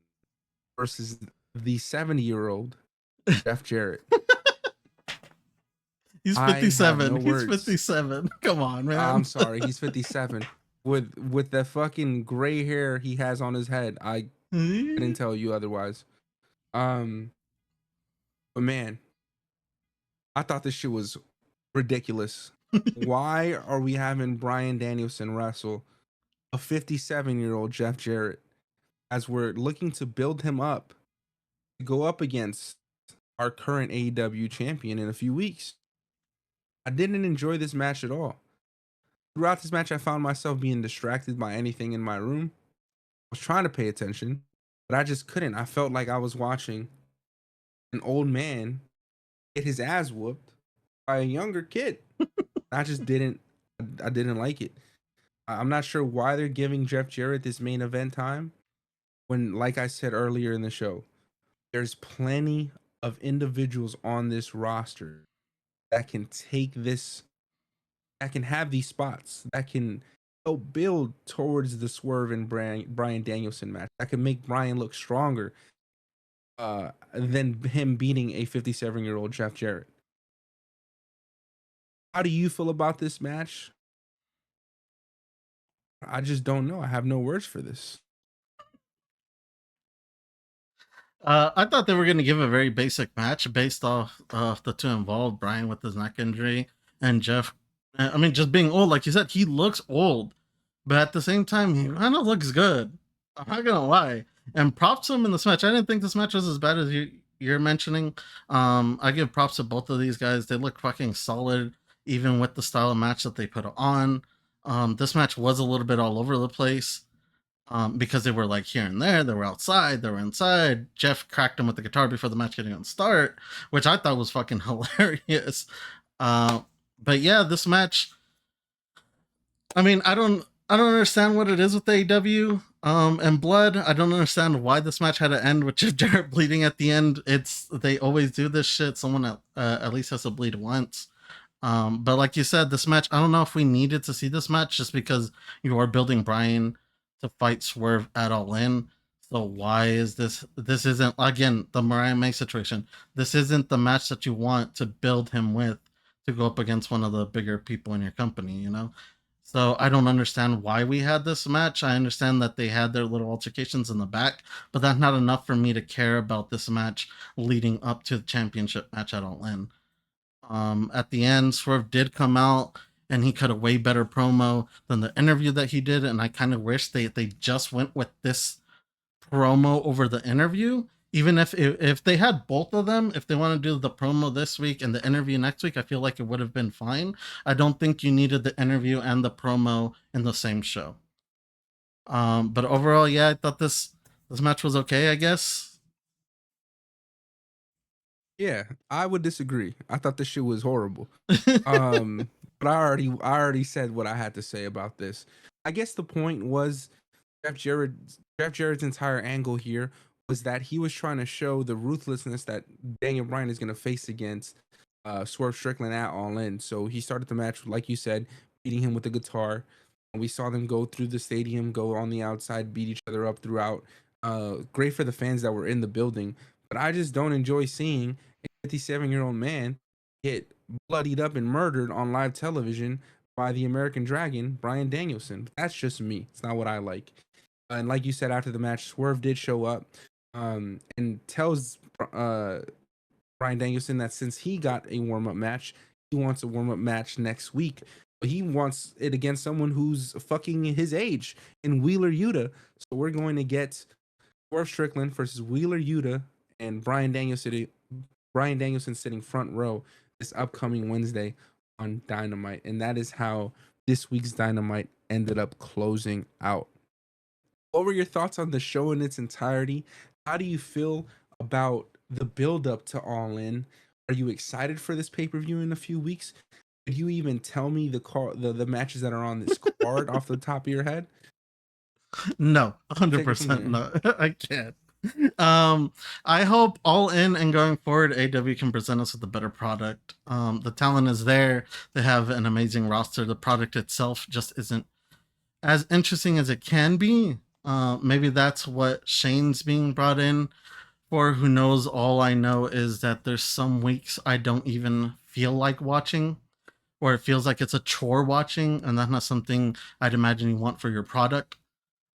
versus the 70-year-old Jeff Jarrett. He's I have 57. no He's words. 57. Come on, man. I'm sorry, he's 57. With the fucking gray hair he has on his head, I couldn't tell you otherwise. But man, I thought this shit was ridiculous. Why are we having Bryan Danielson wrestle a 57-year-old Jeff Jarrett as we're looking to build him up to go up against our current AEW champion in a few weeks? I didn't enjoy this match at all. Throughout this match, I found myself being distracted by anything in my room. I was trying to pay attention, but I just couldn't. I felt like I was watching an old man get his ass whooped by a younger kid. I just didn't. I didn't like it. I'm not sure why they're giving Jeff Jarrett this main event time when, like I said earlier in the show, there's plenty of individuals on this roster that can take this, that can have these spots, that can help build towards the Swerve and Brian Danielson match that could make Brian look stronger than him beating a 57-year-old Jeff Jarrett. How do you feel about this match? I just don't know. I have no words for this. I thought they were going to give a very basic match based off of the two involved, Brian with his neck injury and Jeff. I mean, just being old, like you said, he looks old, but at the same time, he kind of looks good. I'm not gonna lie. And props to him in this match. I didn't think this match was as bad as you're mentioning. I give props to both of these guys. They look fucking solid, even with the style of match that they put on. This match was a little bit all over the place because they were like here and there. They were outside, they were inside. Jeff cracked him with the guitar before the match getting on start, which I thought was fucking hilarious. Uh, but yeah, this match. I mean, I don't understand what it is with AEW and blood. I don't understand why this match had to end with Jeff Jarrett bleeding at the end. It's they always do this shit. Someone at least has to bleed once. But like you said, this match, I don't know if we needed to see this match just because you are building Brian to fight Swerve at All In. So why is this? This isn't again the Mariah May situation. This isn't the match that you want to build him with to go up against one of the bigger people in your company. You know. So I don't understand why we had this match. I understand that they had their little altercations in the back, but that's not enough for me to care about this match leading up to the championship match at All In. At the end, Swerve did come out and he cut a way better promo than the interview that he did, and I kind of wish they just went with this promo over the interview. Even if they had both of them, if they want to do the promo this week and the interview next week, I feel like it would have been fine. I don't think you needed the interview and the promo in the same show. But overall, yeah, I thought this match was okay, I guess. Yeah, I would disagree. I thought this shit was horrible. But I already said what I had to say about this. I guess the point was Jeff Jarrett Jeff Jarrett's entire angle here was that he was trying to show the ruthlessness that Daniel Bryan is going to face against Swerve Strickland at All In. So he started the match, like you said, beating him with the guitar. And we saw them go through the stadium, go on the outside, beat each other up throughout. Great for the fans that were in the building. But I just don't enjoy seeing a 57-year-old man get bloodied up and murdered on live television by the American Dragon, Brian Danielson. That's just me. It's not what I like. And like you said, after the match, Swerve did show up and tells Brian Danielson that since he got a warm up match, he wants a warm up match next week. But he wants it against someone who's fucking his age in Wheeler Yuta. So we're going to get Swerve Strickland versus Wheeler Yuta and Brian Danielson sitting front row this upcoming Wednesday on Dynamite. And that is how this week's Dynamite ended up closing out. What were your thoughts on the show in its entirety? How do you feel about the build up to All In? Are you excited for this pay-per-view in a few weeks? Could you even tell me the matches that are on this card off the top of your head? No, Take it from 100% there. no. I can't. I hope All In and going forward, AW can present us with a better product. The talent is there. They have an amazing roster. The product itself just isn't as interesting as it can be. Maybe that's what Shane's being brought in for. Who knows? All I know is that there's some weeks I don't even feel like watching, or it feels like it's a chore watching, and that's not something I'd imagine you want for your product.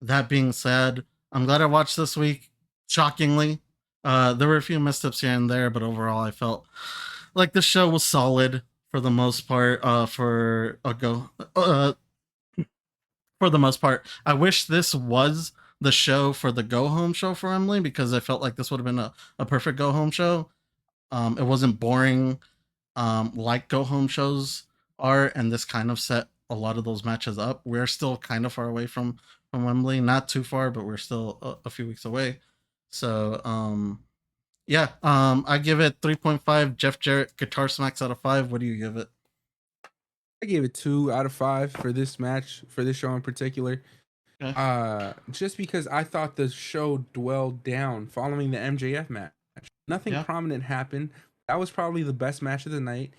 That being said, I'm glad I watched this week. Shockingly, there were a few missteps here and there, but overall, I felt like the show was solid for the most part. For the most part, I wish this was the show for the go home show for Emily, because I felt like this would have been a perfect go home show. It wasn't boring like go home shows are, and this kind of set a lot of those matches up. We're still kind of far away from Wembley, not too far, but we're still a few weeks away. So yeah, I give it 3.5 Jeff Jarrett guitar smacks out of 5. What do you give it? I gave it 2 out of 5 for this match, for this show in particular. Okay. Just because I thought the show dwelled down following the MJF match. Nothing Yeah. prominent happened. That was probably the best match of the night.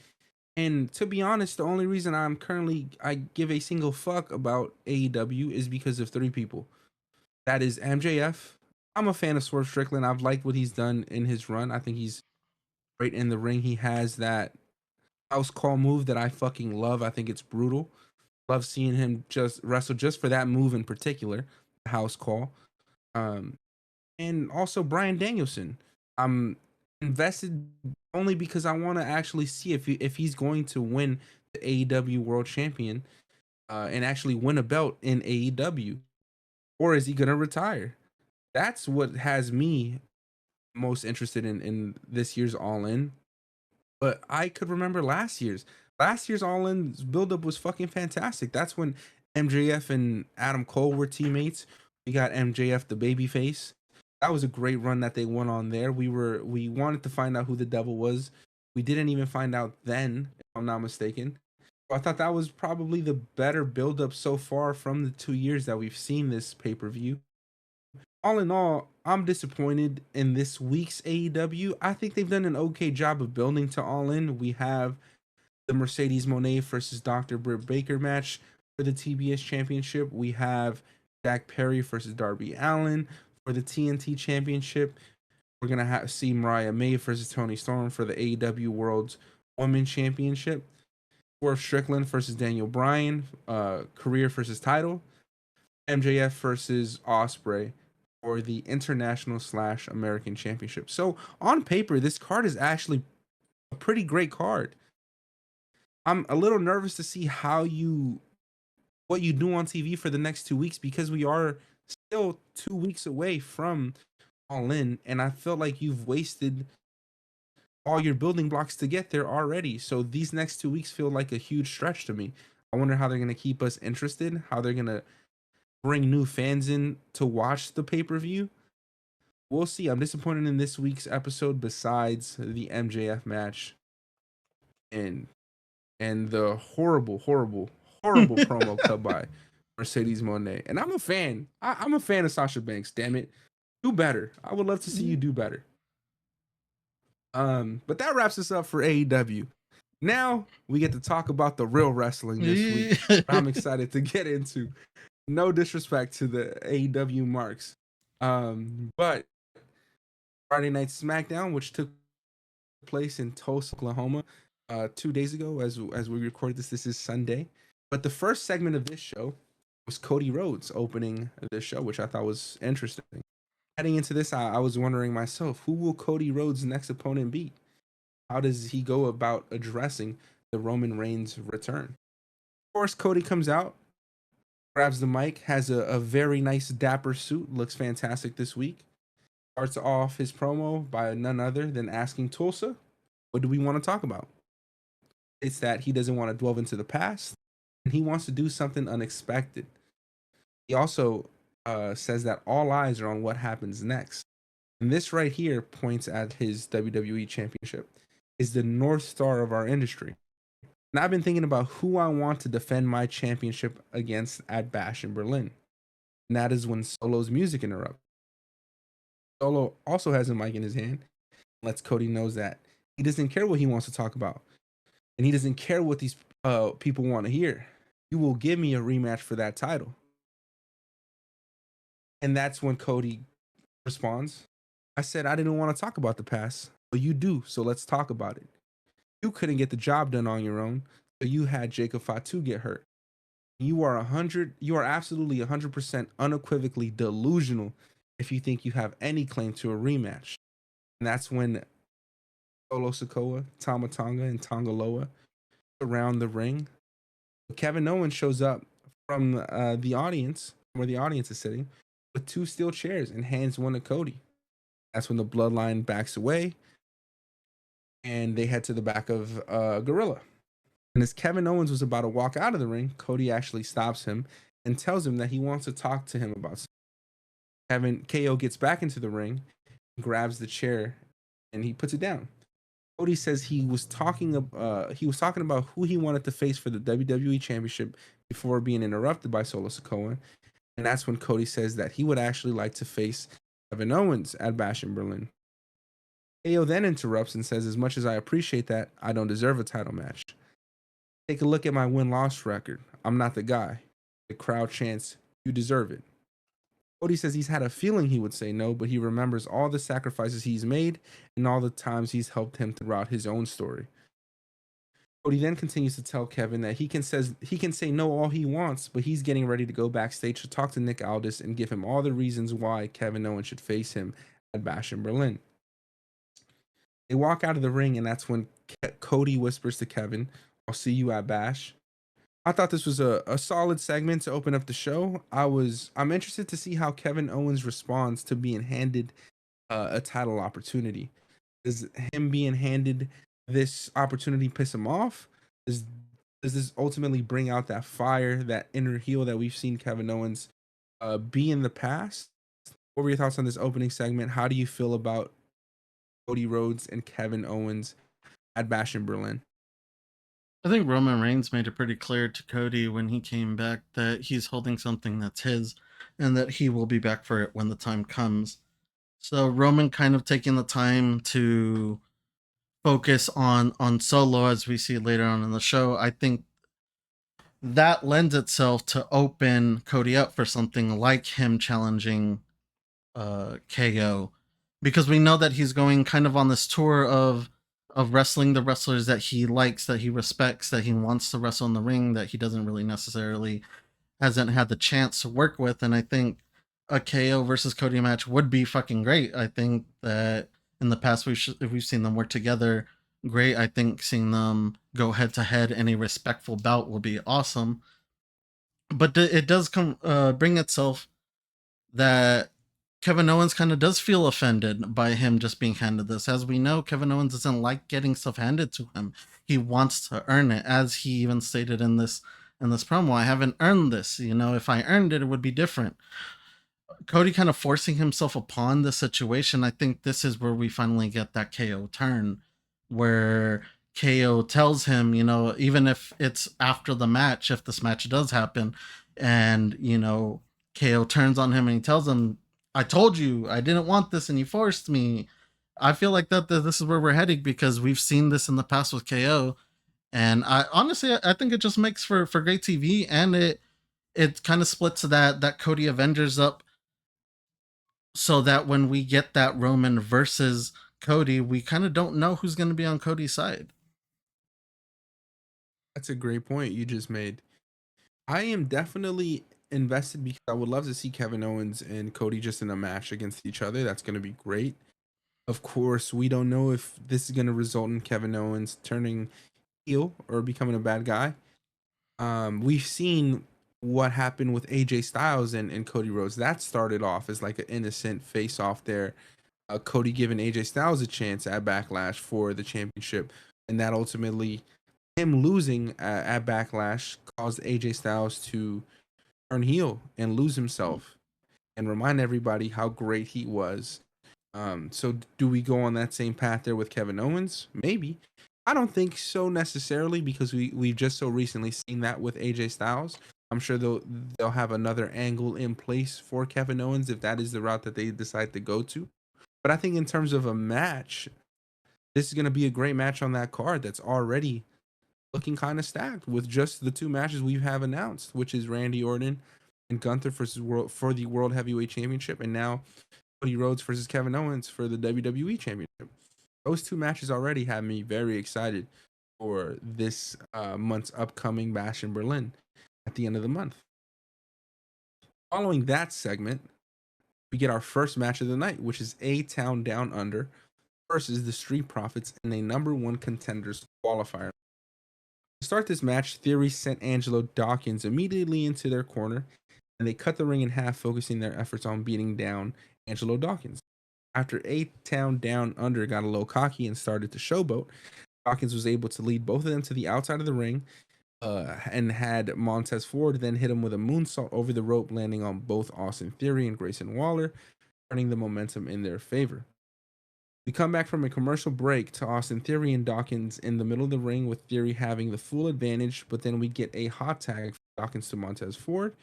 And to be honest, the only reason I give a single fuck about AEW is because of three people. That is MJF. I'm a fan of Swerve Strickland. I've liked what he's done in his run. I think he's great in the ring. He has that house call move that I fucking love. I think it's brutal. Love seeing him just wrestle just for that move in particular, the house call. Um, and also Brian Danielson. I'm invested only because I want to actually see if he's going to win the AEW World Champion and actually win a belt in AEW, or is he going to retire? That's what has me most interested in this year's All In. But I could remember last year's All In's buildup was fucking fantastic. That's when MJF and Adam Cole were teammates. We got MJF the babyface. That was a great run that they went on there. We wanted to find out who the devil was. We didn't even find out then, if I'm not mistaken. I thought that was probably the better buildup so far from the 2 years that we've seen this pay-per-view. All in all, I'm disappointed in this week's AEW. I think they've done an okay job of building to All In. We have the Mercedes Moné versus Dr. Britt Baker match for the TBS Championship. We have Jack Perry versus Darby Allin for the TNT Championship. We're gonna see Mariah May versus Toni Storm for the AEW World's Women's Championship. Swerve Strickland versus Daniel Bryan, career versus title. MJF versus Osprey for the international / American Championship. So on paper, this card is actually a pretty great card. I'm a little nervous to see what you do on TV for the next 2 weeks because we are still 2 weeks away from All In, and I feel like you've wasted all your building blocks to get there already. So these next 2 weeks feel like a huge stretch to me. I wonder how they're gonna keep us interested, how they're gonna bring new fans in to watch the pay-per-view. We'll see. I'm disappointed in this week's episode besides the MJF match and the horrible promo cut by Mercedes Moné. And I'm a fan. I'm a fan of Sasha Banks, damn it. Do better. I would love to see you do better. But that wraps us up for AEW. Now we get to talk about the real wrestling this week. I'm excited to get into. No disrespect to the AEW marks. But Friday Night Smackdown, which took place in Tulsa, Oklahoma, 2 days ago, as we record this is Sunday. But the first segment of this show was Cody Rhodes opening this show, which I thought was interesting. Heading into this, I was wondering myself, who will Cody Rhodes' next opponent be? How does he go about addressing the Roman Reigns return? Of course, Cody comes out, grabs the mic, has a very nice dapper suit, looks fantastic this week. Starts off his promo by none other than asking Tulsa, what do we want to talk about? It's that he doesn't want to delve into the past and he wants to do something unexpected. He also says that all eyes are on what happens next. And this right here points at his WWE Championship, is the North Star of our industry. And I've been thinking about who I want to defend my championship against at Bash in Berlin. And that is when Solo's music interrupts. Solo also has a mic in his hand, lets Cody knows that he doesn't care what he wants to talk about. And he doesn't care what these people want to hear. You will give me a rematch for that title. And that's when Cody responds, I said I didn't want to talk about the past, but you do, so let's talk about it. You couldn't get the job done on your own, so you had Jacob Fatu get hurt. You are absolutely 100% unequivocally delusional if you think you have any claim to a rematch. And that's when Solo Sikoa, Tama Tonga, and Tonga Loa around the ring. Kevin Owens shows up from the audience, where the audience is sitting, with 2 steel chairs and hands one to Cody. That's when the bloodline backs away and they head to the back of Gorilla. And as Kevin Owens was about to walk out of the ring, Cody actually stops him and tells him that he wants to talk to him about something. KO gets back into the ring, grabs the chair, and he puts it down. Cody says he was talking about who he wanted to face for the WWE Championship before being interrupted by Solo Sikoa. And that's when Cody says that he would actually like to face Kevin Owens at Bash in Berlin. KO then interrupts and says, as much as I appreciate that, I don't deserve a title match. Take a look at my win-loss record. I'm not the guy. The crowd chants, "You deserve it." Cody says he's had a feeling he would say no, but he remembers all the sacrifices he's made and all the times he's helped him throughout his own story. Cody then continues to tell Kevin that he can say no all he wants, but he's getting ready to go backstage to talk to Nick Aldis and give him all the reasons why Kevin Owens should face him at Bash in Berlin. They walk out of the ring, and that's when Cody whispers to Kevin, "I'll see you at Bash." I thought this was a solid segment to open up the show. I'm interested to see how Kevin Owens responds to being handed a title opportunity. Does him being handed this opportunity piss him off? Does does this ultimately bring out that fire, that inner heel that we've seen Kevin Owens be in the past? What were your thoughts on this opening segment? How do you feel about Cody Rhodes and Kevin Owens at Bash in Berlin? I think Roman Reigns made it pretty clear to Cody when he came back that he's holding something that's his and that he will be back for it when the time comes. So Roman kind of taking the time to focus on Solo as we see later on in the show. I think that lends itself to open Cody up for something like him challenging KO, because we know that he's going kind of on this tour of wrestling the wrestlers that he likes, that he respects, that he wants to wrestle in the ring, that he doesn't really necessarily hasn't had the chance to work with. And I think a KO versus Cody match would be fucking great. I think that in the past we've seen them work together great. I think seeing them go head to head in a respectful bout will be awesome. But it does come bring itself that Kevin Owens kind of does feel offended by him just being handed this. As we know, Kevin Owens doesn't like getting stuff handed to him. He wants to earn it, as he even stated in this promo. I haven't earned this. You know, if I earned it, it would be different. Cody kind of forcing himself upon the situation. I think this is where we finally get that KO turn, where KO tells him, you know, even if it's after the match, if this match does happen, and you know, KO turns on him and he tells him, "I told you I didn't want this, and you forced me." I feel like that this is where we're heading, because we've seen this in the past with KO, and I honestly I think it just makes for great TV, and it kind of splits that Cody Avengers up, so that when we get that Roman versus Cody, we kind of don't know who's going to be on Cody's side. That's a great point you just made. I am definitely invested because I would love to see Kevin Owens and Cody just in a match against each other. That's going to be great. Of course, we don't know if this is going to result in Kevin Owens turning heel or becoming a bad guy. We've seen what happened with AJ Styles and Cody Rhodes. That started off as like an innocent face off there. Cody giving AJ Styles a chance at Backlash for the championship, and that ultimately him losing at Backlash caused AJ Styles to turn heel and lose himself and remind everybody how great he was. So do we go on that same path there with Kevin Owens? Maybe. I don't think so necessarily, because we've just so recently seen that with AJ Styles. I'm sure they'll have another angle in place for Kevin Owens if that is the route that they decide to go to. But I think in terms of a match, this is going to be a great match on that card that's already looking kind of stacked with just the two matches we have announced, which is Randy Orton and Gunther for the World Heavyweight Championship, and now Cody Rhodes versus Kevin Owens for the WWE Championship. Those two matches already have me very excited for this month's upcoming Bash in Berlin at the end of the month. Following that segment, we get our first match of the night, which is A-Town Down Under versus the Street Profits in a #1 contenders qualifier. To start this match, Theory sent Angelo Dawkins immediately into their corner, and they cut the ring in half, focusing their efforts on beating down Angelo Dawkins. After A-Town Down Under got a little cocky and started to showboat, Dawkins was able to lead both of them to the outside of the ring, and had Montez Ford then hit him with a moonsault over the rope, landing on both Austin Theory and Grayson Waller, turning the momentum in their favor. We come back from a commercial break to Austin Theory and Dawkins in the middle of the ring, with Theory having the full advantage, but then we get a hot tag from Dawkins to Montez Ford.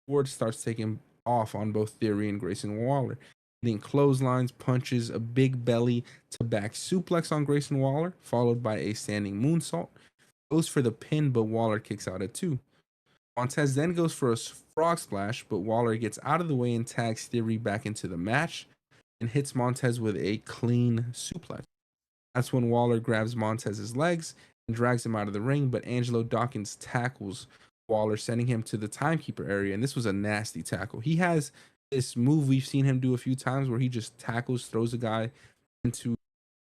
Ford starts taking off on both Theory and Grayson Waller, hitting clotheslines, punches, a big belly to back suplex on Grayson Waller, followed by a standing moonsault. goes for the pin, but Waller kicks out at 2. Montez then goes for a frog splash, but Waller gets out of the way and tags Theory back into the match and hits Montez with a clean suplex. That's when Waller grabs Montez's legs and drags him out of the ring, but Angelo Dawkins tackles Waller, sending him to the timekeeper area. And this was a nasty tackle. He has this move we've seen him do a few times where he just tackles, throws a guy into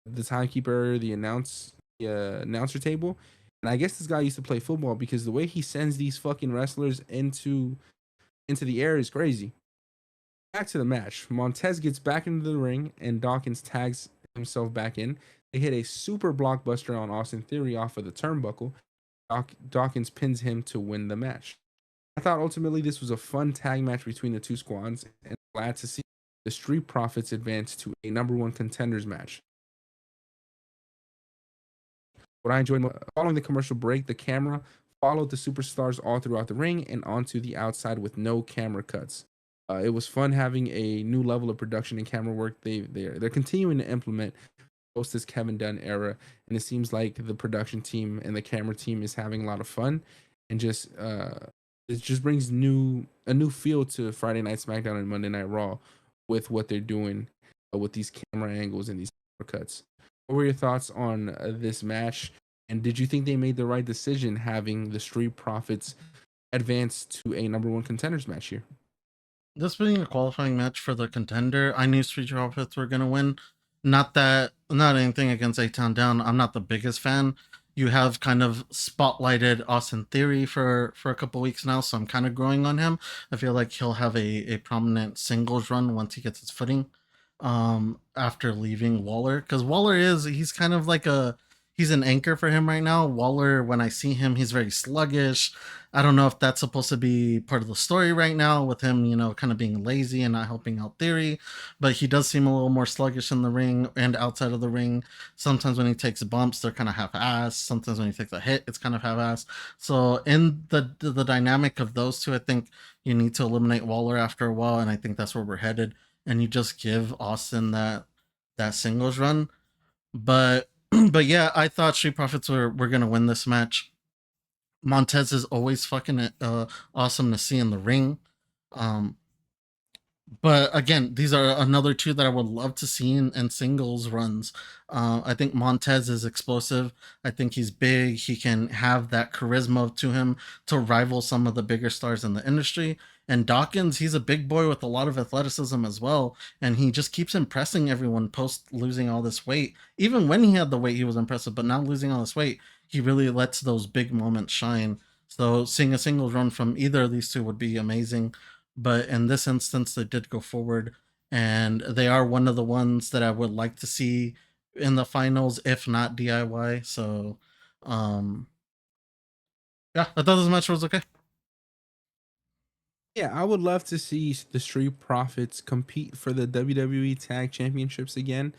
the timekeeper area, the announcer table. And I guess this guy used to play football because the way he sends these fucking wrestlers into the air is crazy. Back to the match. Montez gets back into the ring and Dawkins tags himself back in. They hit a super blockbuster on Austin Theory off of the turnbuckle. Dawkins pins him to win the match. I thought ultimately this was a fun tag match between the two squads, and I'm glad to see the Street Profits advance to a number one contenders match. What I enjoyed following the commercial break, the camera followed the superstars all throughout the ring and onto the outside with no camera cuts. It was fun having a new level of production and camera work. They're continuing to implement post this Kevin Dunn era, and it seems like the production team and the camera team is having a lot of fun, and just it just brings a new feel to Friday Night SmackDown and Monday Night Raw with what they're doing with these camera angles and these camera cuts. What were your thoughts on this match? And did you think they made the right decision having the Street Profits advance to a number one contenders match here? This being a qualifying match for the contender, I knew Street Profits were gonna win. Not anything against A Town Down. I'm not the biggest fan. You have kind of spotlighted Austin Theory for a couple weeks now, so I'm kind of growing on him. I feel like he'll have a prominent singles run once he gets his footing. After leaving Waller, because he's kind of like he's an anchor for him right now. Waller, when I see him, he's very sluggish. I don't know if that's supposed to be part of the story right now with him, kind of being lazy and not helping out Theory, but he does seem a little more sluggish in the ring and outside of the ring. Sometimes when he takes bumps, they're kind of half-assed. Sometimes when he takes a hit, it's kind of half-assed. So in the dynamic of those two, I think you need to eliminate Waller after a while, and I think that's where we're headed. And you just give Austin that singles run. But but yeah, I thought Street Profits were gonna win this match. Montez is always fucking awesome to see in the ring. Um, but again, these are another two that I would love to see in singles runs. I think Montez is explosive. I think he's big. He can have that charisma to him to rival some of the bigger stars in the industry. And Dawkins, he's a big boy with a lot of athleticism as well. And he just keeps impressing everyone post losing all this weight. Even when he had the weight, he was impressive. But now losing all this weight, he really lets those big moments shine. So seeing a singles run from either of these two would be amazing. But in this instance, they did go forward, and they are one of the ones that I would like to see in the finals, if not DIY. So, um, yeah, I thought this match was okay. Yeah, I would love to see the Street Profits compete for the WWE Tag Championships again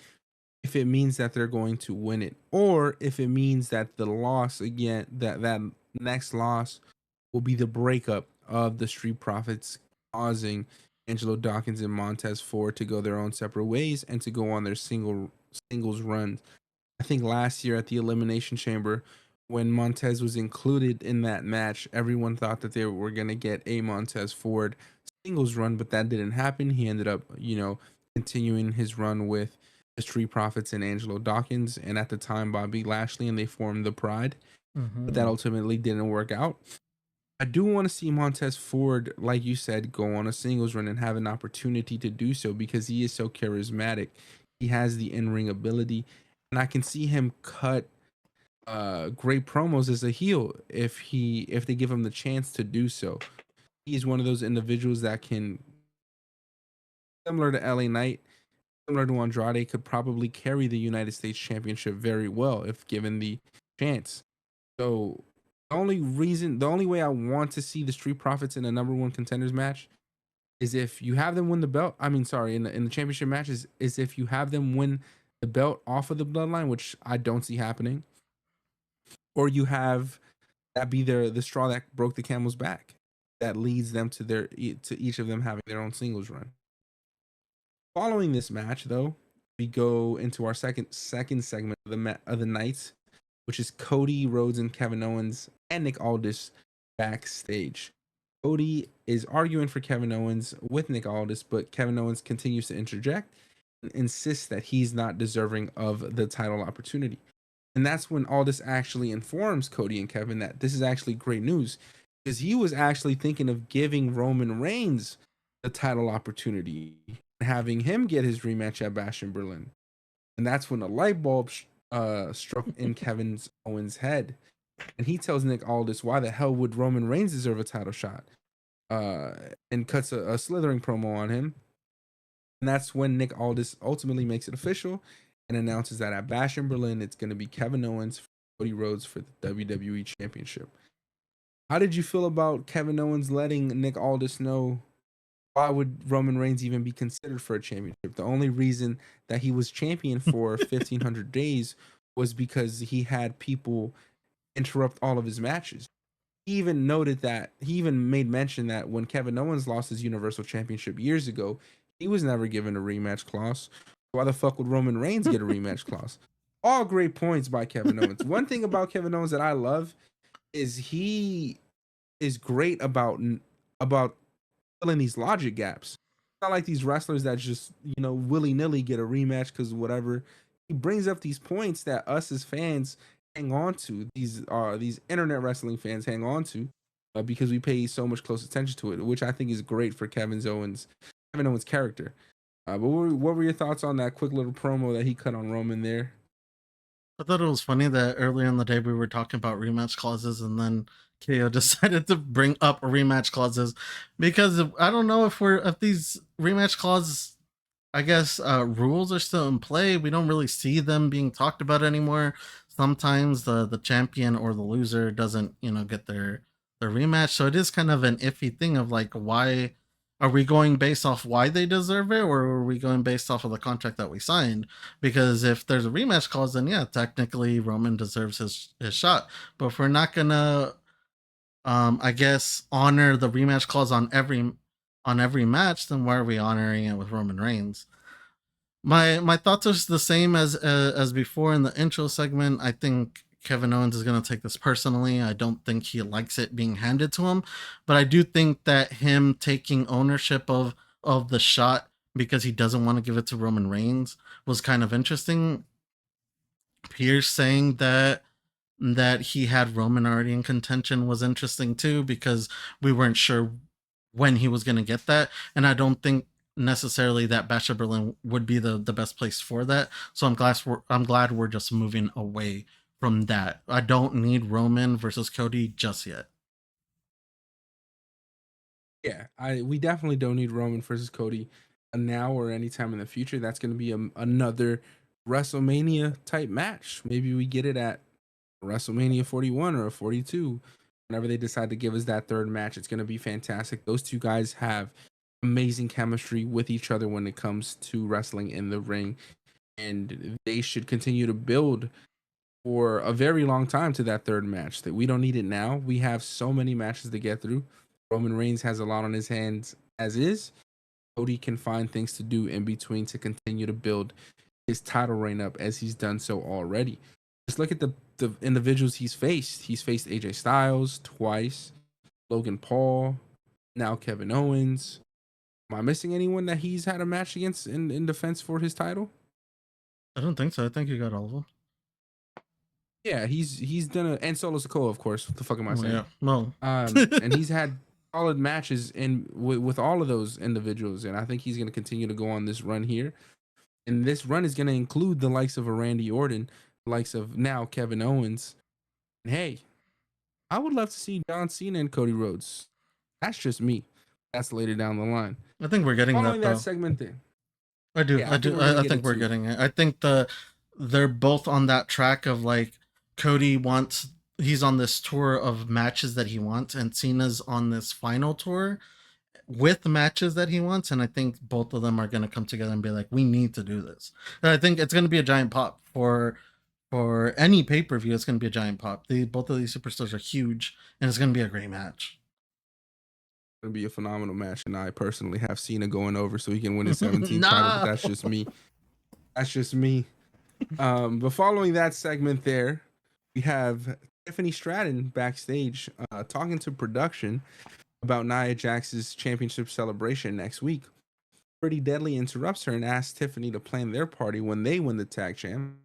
if it means that they're going to win it, or if it means that the loss again, that next loss will be the breakup of the Street Profits, causing Angelo Dawkins and Montez Ford to go their own separate ways and to go on their singles runs. I think last year at the Elimination Chamber, when Montez was included in that match, everyone thought that they were going to get a Montez Ford singles run, but that didn't happen. He ended up, continuing his run with the Street Profits and Angelo Dawkins, and at the time, Bobby Lashley, and they formed the Pride, but that Mm-hmm. ultimately didn't work out. I do want to see Montez Ford, like you said, go on a singles run and have an opportunity to do so because he is so charismatic. He has the in-ring ability, and I can see him cut great promos as a heel if they give him the chance to do so. He's one of those individuals that can, similar to LA Knight, similar to Andrade, could probably carry the United States Championship very well if given the chance. So the only way I want to see the Street Profits in a number one contenders match is if you have them win the belt. I mean, sorry, in the championship matches is if you have them win the belt off of the bloodline, which I don't see happening, or you have that be the straw that broke the camel's back that leads them to each of them having their own singles run. Following this match, though, we go into our second segment of the night. which is Cody Rhodes and Kevin Owens and Nick Aldis backstage. Cody is arguing for Kevin Owens with Nick Aldis, but Kevin Owens continues to interject and insists that he's not deserving of the title opportunity. And that's when Aldis actually informs Cody and Kevin that this is actually great news, because he was actually thinking of giving Roman Reigns the title opportunity and having him get his rematch at Bash in Berlin. And that's when a light bulb struck in Kevin Owens' head. And he tells Nick Aldis, why the hell would Roman Reigns deserve a title shot? And cuts a slithering promo on him. And that's when Nick Aldis ultimately makes it official and announces that at Bash in Berlin, it's going to be Kevin Owens, Cody Rhodes for the WWE Championship. How did you feel about Kevin Owens letting Nick Aldis know why would Roman Reigns even be considered for a championship? The only reason that he was champion for 1,500 days was because he had people interrupt all of his matches. He even noted that, he even made mention that when Kevin Owens lost his Universal Championship years ago, he was never given a rematch clause. Why the fuck would Roman Reigns get a rematch clause? All great points by Kevin Owens. One thing about Kevin Owens that I love is he is great about filling these logic gaps. Not like these wrestlers that just, willy nilly get a rematch because whatever. He brings up these points that us as fans hang on to. These internet wrestling fans hang on to because we pay so much close attention to it, which I think is great for Kevin Owens' character. But what were your thoughts on that quick little promo that he cut on Roman there? I thought it was funny that earlier in the day we were talking about rematch clauses, and then KO decided to bring up rematch clauses because I don't know if these rematch clauses, I guess, rules are still in play. We don't really see them being talked about anymore. Sometimes the champion or the loser doesn't get their rematch, so it is kind of an iffy thing of like, why are we going based off why they deserve it, or are we going based off of the contract that we signed? Because if there's a rematch clause, then yeah, technically Roman deserves his shot. But if we're not gonna, I guess, honor the rematch clause on every match, then why are we honoring it with Roman Reigns? My thoughts are the same as before in the intro segment. I think Kevin Owens is going to take this personally. I don't think he likes it being handed to him, but I do think that him taking ownership of the shot because he doesn't want to give it to Roman Reigns was kind of interesting. Pierce saying that he had Roman already in contention was interesting too, because we weren't sure when he was going to get that, and I don't think necessarily that Bash of Berlin would be the best place for that. So I'm glad we're just moving away from that. I don't need Roman versus Cody just yet. Yeah, we definitely don't need Roman versus Cody now or anytime in the future. That's going to be another WrestleMania type match. Maybe we get it at WrestleMania 41 or 42. Whenever they decide to give us that third match, it's going to be fantastic. Those two guys have amazing chemistry with each other when it comes to wrestling in the ring, and they should continue to build for a very long time to that third match. That we don't need it now. We have so many matches to get through. Roman Reigns has a lot on his hands as is. Cody can find things to do in between to continue to build his title reign up as he's done so already. Just look at the individuals he's faced. He's faced AJ Styles twice, Logan Paul, now Kevin Owens. Am I missing anyone that he's had a match against in defense for his title? I don't think so. I think you got all of them. Yeah, he's done and Solo Sikoa, of course. What the fuck am I saying? Yeah, well, And he's had solid matches with all of those individuals, and I think he's going to continue to go on this run here. And this run is going to include the likes of a Randy Orton, the likes of now Kevin Owens. And hey, I would love to see John Cena and Cody Rhodes. That's just me. That's later down the line. I think we're getting Following that that though. segment thing. I do. Yeah, I I think do. we're gonna I get think it we're too. getting it. I think they're both on that track of like Cody wants he's on this tour of matches that he wants, and Cena's on this final tour with matches that he wants, and I think both of them are going to come together and be like, we need to do this. And I think it's going to be a giant pop for any pay-per-view. It's going to be a giant pop. Both of these superstars are huge, and it's going to be a great match. It's gonna be a phenomenal match, and I personally have Cena going over so he can win his 17th title. But No. that's just me. That's just me. But following that segment there, We have Tiffany Stratton backstage talking to production about Nia Jax's championship celebration next week. Pretty Deadly interrupts her and asks Tiffany to plan their party when they win the tag champ.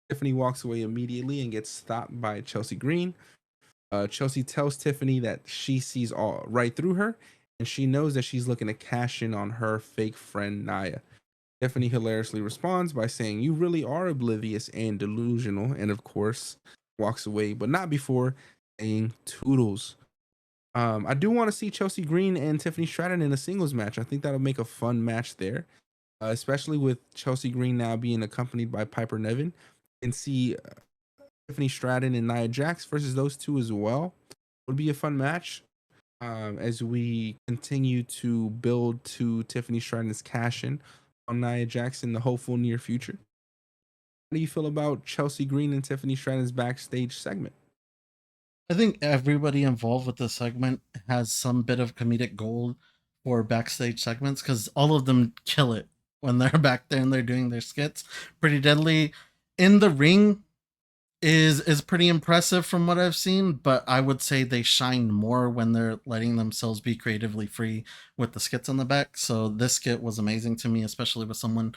Tiffany walks away immediately and gets stopped by Chelsea Green. Chelsea tells Tiffany that she sees all right through her and she knows that she's looking to cash in on her fake friend Nia. Tiffany hilariously responds by saying, "You really are oblivious and delusional," and of course, walks away, but not before saying toodles. I do want to see Chelsea Green and Tiffany Stratton in a singles match. I think that'll make a fun match there, especially with Chelsea Green now being accompanied by Piper Niven, and see Tiffany Stratton and Nia Jax versus those two as well. Would be a fun match as we continue to build to Tiffany Stratton's cash in on Nia Jax in the hopeful near future. How do you feel about Chelsea Green and Tiffany Stratton's backstage segment? I think everybody involved with this segment has some bit of comedic gold for backstage segments because all of them kill it when they're back there and they're doing their skits. Pretty Deadly in the ring is pretty impressive from what I've seen, but I would say they shine more when they're letting themselves be creatively free with the skits on the back. So this skit was amazing to me, especially with someone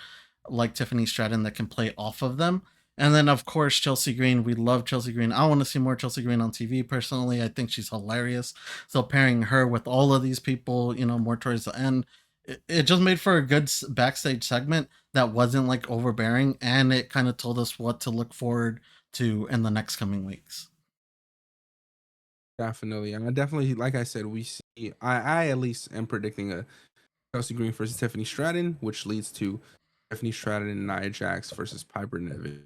like Tiffany Stratton that can play off of them. And then of course Chelsea Green, we love Chelsea Green. I want to see more Chelsea Green on TV personally. I think she's hilarious. So pairing her with all of these people, more towards the end, it just made for a good backstage segment that wasn't like overbearing, and it kind of told us what to look forward to in the next coming weeks. Definitely. And I definitely, like I said, we see, I at least am predicting a Chelsea Green versus Tiffany Stratton, which leads to Tiffany Stratton and Nia Jax versus Piper Niven.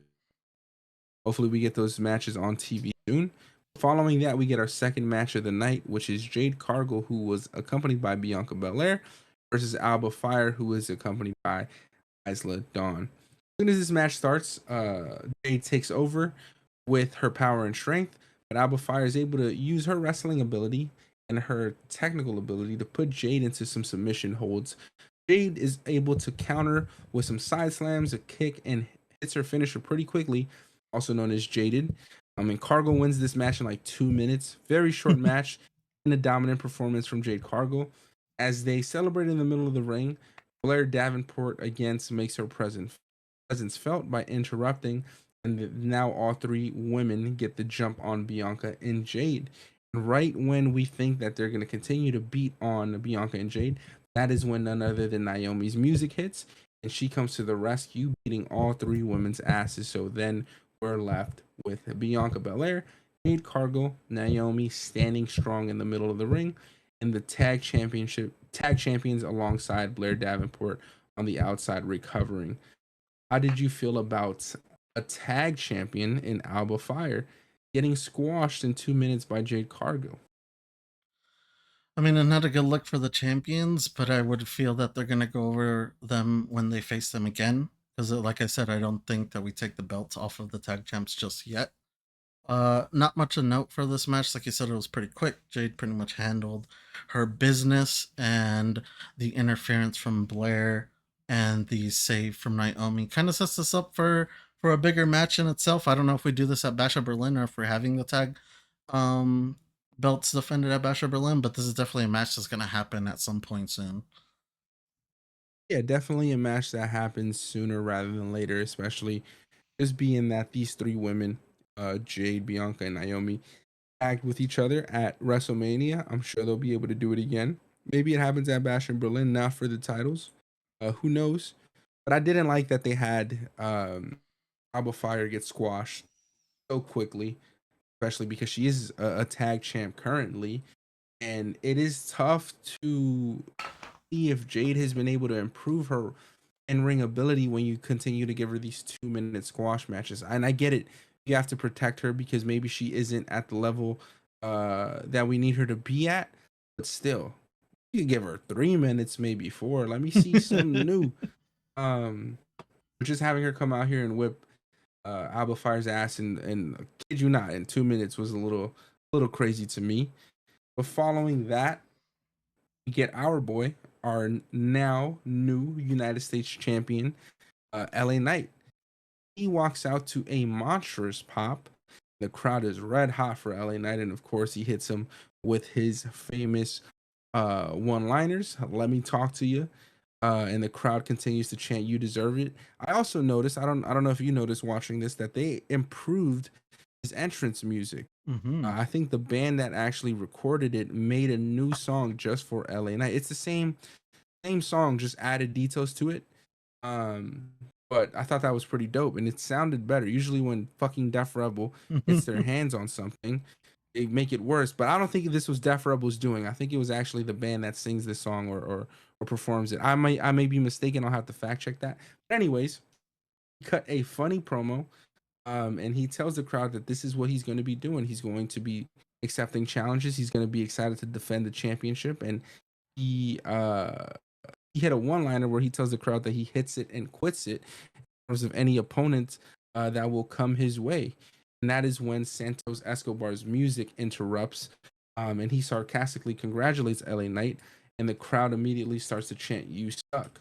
Hopefully, we get those matches on TV soon. Following that, we get our second match of the night, which is Jade Cargill, who was accompanied by Bianca Belair, versus Alba Fire, who is accompanied by Isla Dawn. As soon as this match starts, Jade takes over with her power and strength, but Alba Fire is able to use her wrestling ability and her technical ability to put Jade into some submission holds. Jade is able to counter with some side slams, a kick, and hits her finisher pretty quickly, also known as Jaded. And Cargill wins this match in like 2 minutes. Very short match and a dominant performance from Jade Cargill. As they celebrate in the middle of the ring, Blair Davenport again makes her presence felt by interrupting, and now all three women get the jump on Bianca and Jade. Right when we think that they're going to continue to beat on Bianca and Jade, that is when none other than Naomi's music hits, and she comes to the rescue, beating all three women's asses. So then we're left with Bianca Belair, Jade Cargill, Naomi standing strong in the middle of the ring, and the tag champions alongside Blair Davenport on the outside recovering. How did you feel about a tag champion in Alba Fire getting squashed in 2 minutes by Jade Cargill? I mean, not a good look for the champions, but I would feel that they're going to go over them when they face them again. Because, like I said, I don't think that we take the belts off of the tag champs just yet. Not much a note for this match. Like you said, it was pretty quick. Jade pretty much handled her business, and the interference from Blair and the save from Naomi kind of sets us up for a bigger match in itself. I don't know if we do this at Bash of Berlin or if we're having the tag um belts defended at Bash of Berlin, but this is definitely a match that's gonna happen at some point soon. Yeah, definitely a match that happens sooner rather than later, especially just being that these three women, Jade, Bianca, and Naomi, act with each other at WrestleMania. I'm sure they'll be able to do it again. Maybe it happens at Bash in Berlin, not for the titles. Who knows? But I didn't like that they had Alba Fire get squashed so quickly, especially because she is a tag champ currently. And it is tough to see if Jade has been able to improve her in ring ability when you continue to give her these 2 minute squash matches. And I get it. You have to protect her because maybe she isn't at the level that we need her to be at. But still, you could give her 3 minutes, maybe four. Let me see something new. Um, just having her come out here and whip Alba Fire's ass and kid you not, in 2 minutes was a little crazy to me. But following that, we get our boy, our now new United States champion, LA Knight. He walks out to a monstrous pop The crowd is red hot for LA Knight, and of course, he hits him with his famous one-liners. Let me talk to you. And the crowd continues to chant, "You deserve it." I also noticed, I don't know if you noticed watching this, that they improved his entrance music. Mm-hmm. I think the band that actually recorded it made a new song just for LA Knight. It's the same song, just added details to it. Um, but I thought that was pretty dope, and it sounded better. Usually, when fucking Def Rebel gets their hands on something, they make it worse. But I don't think this was Def Rebel's doing. I think it was actually the band that sings this song or performs it. I may be mistaken. I'll have to fact check that. But anyways, he cut a funny promo, and he tells the crowd that this is what he's going to be doing. He's going to be accepting challenges. He's going to be excited to defend the championship, and he uh he had a one liner where he tells the crowd that he hits it and quits it in terms of any opponent that will come his way. And that is when Santos Escobar's music interrupts, and he sarcastically congratulates LA Knight, and the crowd immediately starts to chant, "You suck."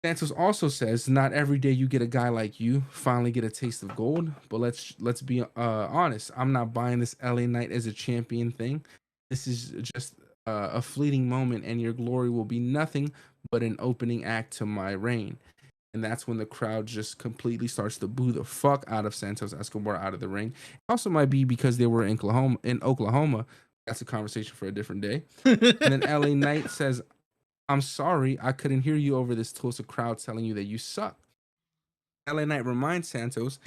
Santos also says, "Not every day you get a guy like you finally get a taste of gold, but let's be honest. I'm not buying this LA Knight as a champion thing. This is just a fleeting moment, and your glory will be nothing but an opening act to my reign." And that's when the crowd just completely starts to boo the fuck out of Santos Escobar out of the ring. It also might be because they were in Oklahoma. In Oklahoma, that's a conversation for a different day. And then LA Knight says, "I'm sorry, I couldn't hear you over this Tulsa crowd telling you that you suck." LA Knight reminds Santos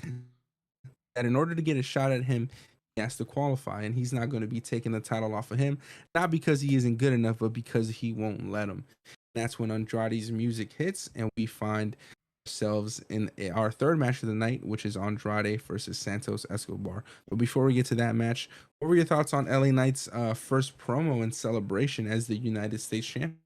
that in order to get a shot at him, he has to qualify, and he's not going to be taking the title off of him, not because he isn't good enough, but because he won't let him. That's when Andrade's music hits, and we find ourselves in our third match of the night, which is Andrade versus Santos Escobar. But before we get to that match, what were your thoughts on LA Knight's first promo and celebration as the United States champion?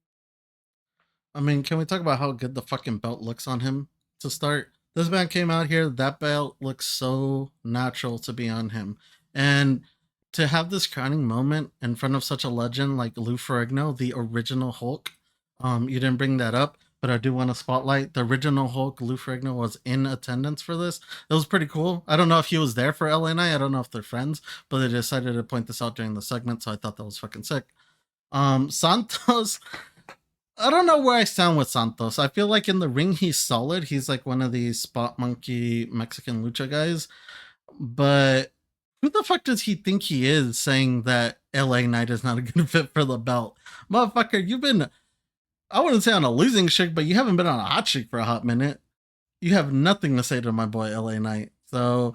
I mean, can we talk about how good the fucking belt looks on him to start? This man came out here, that belt looks so natural to be on him. And to have this crowning moment in front of such a legend like Lou Ferrigno, the original Hulk, you didn't bring that up, but I do want to spotlight the original Hulk. Lou Ferrigno was in attendance for this. It was pretty cool. I don't know if he was there for LNI. I don't know if they're friends, but they decided to point this out during the segment, so I thought that was fucking sick. Santos, I don't know where I stand with Santos. I feel like in the ring he's solid. He's like one of these spot monkey Mexican lucha guys. But who the fuck does he think he is saying that LA Knight is not a good fit for the belt? Motherfucker, you've been, I wouldn't say on a losing streak, but you haven't been on a hot streak for a hot minute. You have nothing to say to my boy LA Knight. So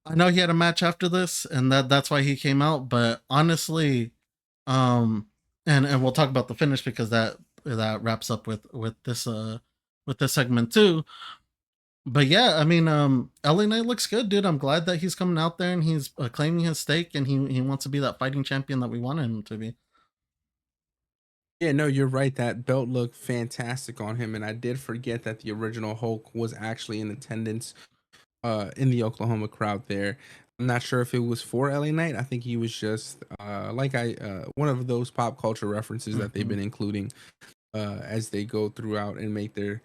I know he had a match after this, and that's why he came out. But honestly, um, and we'll talk about the finish because that wraps up with this segment too. But yeah, I mean, LA Knight looks good, dude. I'm glad that he's coming out there and he's claiming his stake, and he wants to be that fighting champion that we wanted him to be. Yeah, no, you're right. That belt looked fantastic on him, and I did forget that the original Hulk was actually in attendance in the Oklahoma crowd there. I'm not sure if it was for LA Knight. I think he was just one of those pop culture references that they've Mm-hmm. been including as they go throughout and make their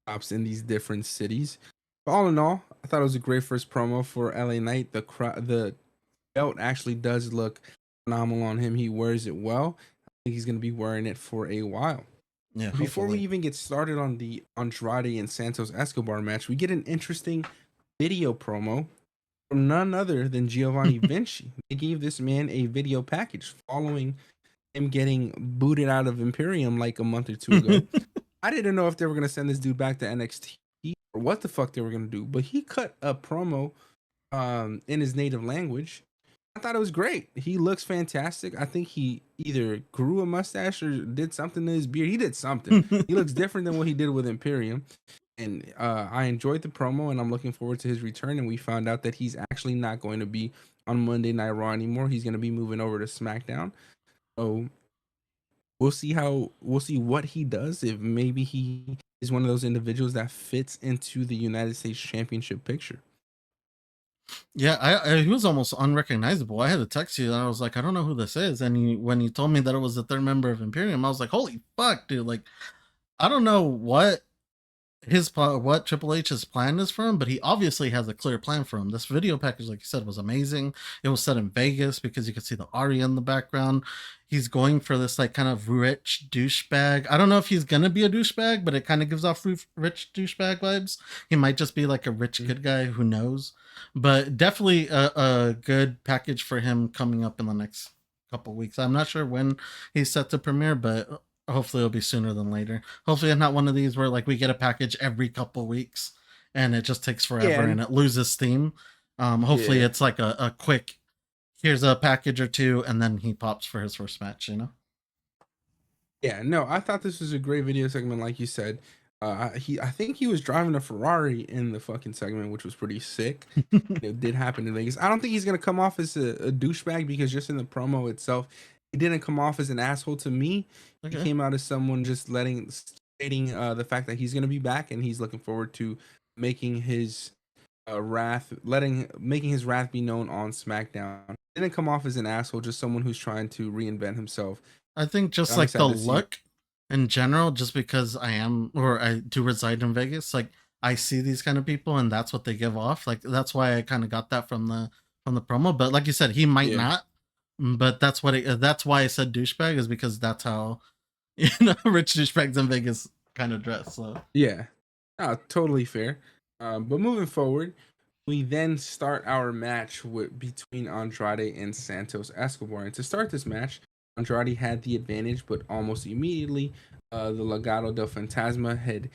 stops in these different cities. But all in all, I thought it was a great first promo for LA Knight. The belt actually does look phenomenal on him. He wears it well. I think he's going to be wearing it for a while. Yeah, Before we hopefully. even get started on the Andrade and Santos Escobar match, we get an interesting video promo from none other than Giovanni Vinci. They gave this man a video package following him getting booted out of Imperium like a month or two ago. I didn't know if they were gonna send this dude back to NXT or what the fuck they were gonna do, but he cut a promo in his native language. I thought it was great. He looks fantastic. I think he either grew a mustache or did something to his beard. He did something. He looks different than what he did with Imperium. And I enjoyed the promo, and I'm looking forward to his return. And we found out that he's actually not going to be on Monday Night Raw anymore. He's going to be moving over to SmackDown. So we'll see what he does. If maybe he is one of those individuals that fits into the United States Championship picture. Yeah, he was almost unrecognizable. I had to text you and I was like, I don't know who this is. And when you told me that it was the third member of Imperium, I was like, holy fuck, dude! Like, I don't know what what Triple H's plan is for him, but he obviously has a clear plan for him. This video package, like you said, was amazing. It was set in Vegas because you could see the Aria in the background. He's going for this like kind of rich douchebag. I don't know if he's gonna be a douchebag, but it kind of gives off rich douchebag vibes. He might just be like a rich good guy, who knows? But definitely a good package for him coming up in the next couple weeks. I'm not sure when he's set to premiere, but hopefully it'll be sooner than later. Hopefully it's not one of these where like we get a package every couple weeks and it just takes Yeah, forever and it loses steam. Hopefully yeah. it's like a quick, here's a package or two, and then he pops for his first match, you know? Yeah, no, I thought this was a great video segment, like you said. I think he was driving a Ferrari in the fucking segment, which was pretty sick. It did happen in Vegas. I don't think he's gonna come off as a douchebag because just in the promo itself, he didn't come off as an asshole to me. He Okay. came out as someone just stating the fact that he's gonna be back and he's looking forward to making his making his wrath be known on SmackDown. Didn't come off as an asshole, just someone who's trying to reinvent himself. I think just I'm like the excited to see. look in general, just because I do reside in Vegas, like I see these kind of people and that's what they give off. Like that's why I kind of got that from the promo. But like you said, he might Yeah, not. But that's why I said douchebag, is because that's how rich douchebags in Vegas kind of dress. So yeah, totally fair. But moving forward, we then start our match between Andrade and Santos Escobar. And to start this match, Andrade had the advantage, but almost immediately, the Legado del Fantasma had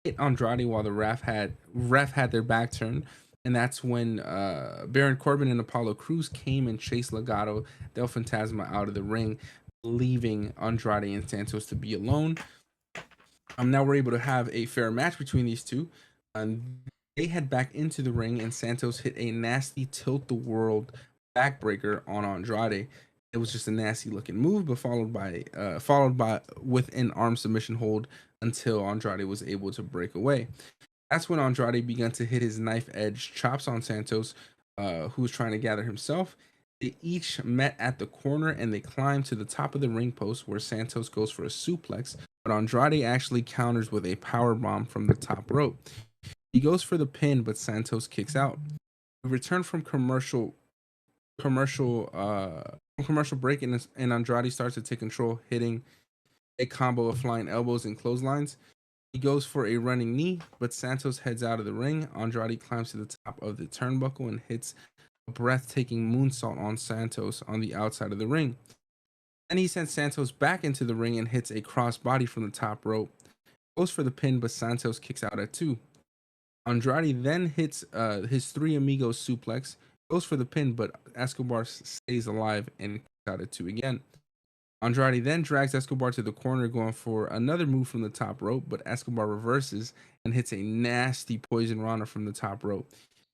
hit Andrade while the ref had their back turned. And that's when Baron Corbin and Apollo Crews came and chased Legado del Fantasma out of the ring, leaving Andrade and Santos to be alone. Now we're able to have a fair match between these two. And they head back into the ring, and Santos hit a nasty tilt the world backbreaker on Andrade. It was just a nasty looking move, but followed by with an arm submission hold until Andrade was able to break away. That's when Andrade began to hit his knife edge chops on Santos, who was trying to gather himself. They each met at the corner and they climbed to the top of the ring post where Santos goes for a suplex, but Andrade actually counters with a power bomb from the top rope. He goes for the pin, but Santos kicks out. We return from commercial commercial break, and Andrade starts to take control, hitting a combo of flying elbows and clotheslines. He goes for a running knee, but Santos heads out of the ring. Andrade climbs to the top of the turnbuckle and hits a breathtaking moonsault on Santos on the outside of the ring. Then he sends Santos back into the ring and hits a crossbody from the top rope. Goes for the pin, but Santos kicks out at 2. Andrade then hits his Three Amigos suplex, goes for the pin, but Escobar stays alive and kicks out at 2 again. Andrade then drags Escobar to the corner, going for another move from the top rope, but Escobar reverses and hits a nasty poison rana from the top rope.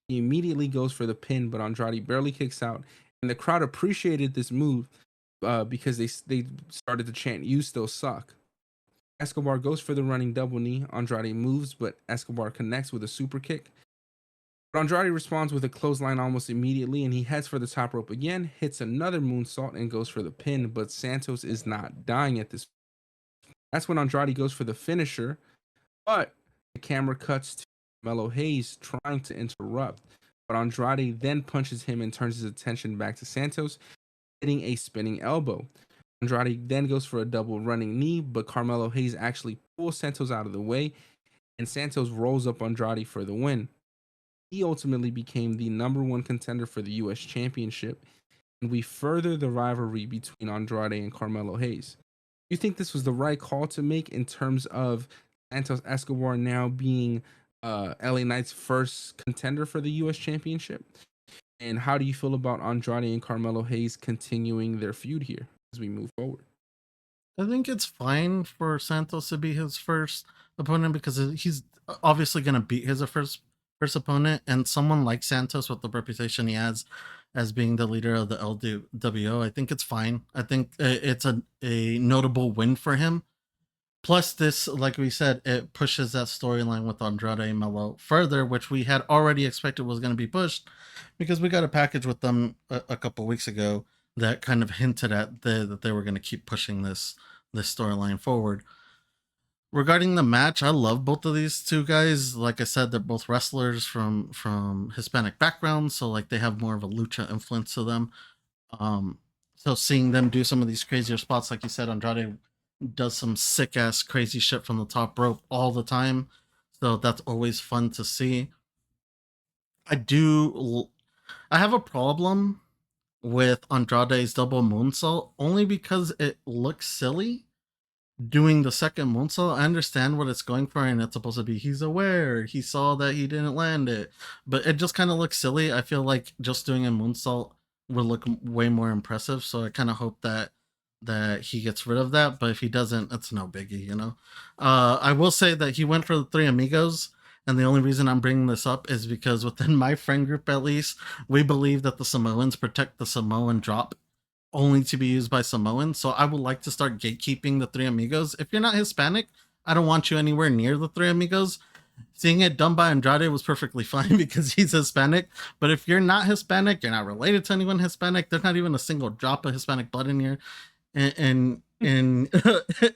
He immediately goes for the pin, but Andrade barely kicks out, and the crowd appreciated this move because they started to chant "You still suck." Escobar goes for the running double knee. Andrade moves, but Escobar connects with a super kick. But Andrade responds with a clothesline almost immediately, and he heads for the top rope again, hits another moonsault, and goes for the pin. But Santos is not dying at this. That's when Andrade goes for the finisher, but the camera cuts to Melo Hayes trying to interrupt. But Andrade then punches him and turns his attention back to Santos, hitting a spinning elbow. Andrade then goes for a double running knee, but Carmelo Hayes actually pulls Santos out of the way, and Santos rolls up Andrade for the win. He ultimately became the number one contender for the U.S. Championship, and we further the rivalry between Andrade and Carmelo Hayes. You think this was the right call to make in terms of Santos Escobar now being LA Knight's first contender for the U.S. Championship? And how do you feel about Andrade and Carmelo Hayes continuing their feud here as we move forward? I think it's fine for Santos to be his first opponent because he's obviously going to beat his first opponent, and someone like Santos with the reputation he has as being the leader of the LWO, I think it's fine. I think it's a notable win for him. Plus, this, like we said, it pushes that storyline with Andrade and Melo further, which we had already expected was going to be pushed because we got a package with them a couple weeks ago that kind of hinted at that they were going to keep pushing this storyline forward. Regarding the match, I love both of these two guys. Like I said, they're both wrestlers from Hispanic backgrounds, so like they have more of a lucha influence to them. Um, so seeing them do some of these crazier spots, like you said, Andrade does some sick ass crazy shit from the top rope all the time. So that's always fun to see. I do. I have a problem with Andrade's double moonsault only because it looks silly doing the second moonsault. I understand what it's going for, and it's supposed to be he's aware, he saw that he didn't land it, but it just kind of looks silly. I feel like just doing a moonsault would look way more impressive. So I kind of hope that he gets rid of that. But if he doesn't, it's no biggie, you know. I will say that he went for the Three Amigos. And the only reason I'm bringing this up is because within my friend group, at least, we believe that the Samoans protect the Samoan drop only to be used by Samoans. So I would like to start gatekeeping the Three Amigos. If you're not Hispanic, I don't want you anywhere near the Three Amigos. Seeing it done by Andrade was perfectly fine because he's Hispanic. But if you're not Hispanic, you're not related to anyone Hispanic, there's not even a single drop of Hispanic blood in your in in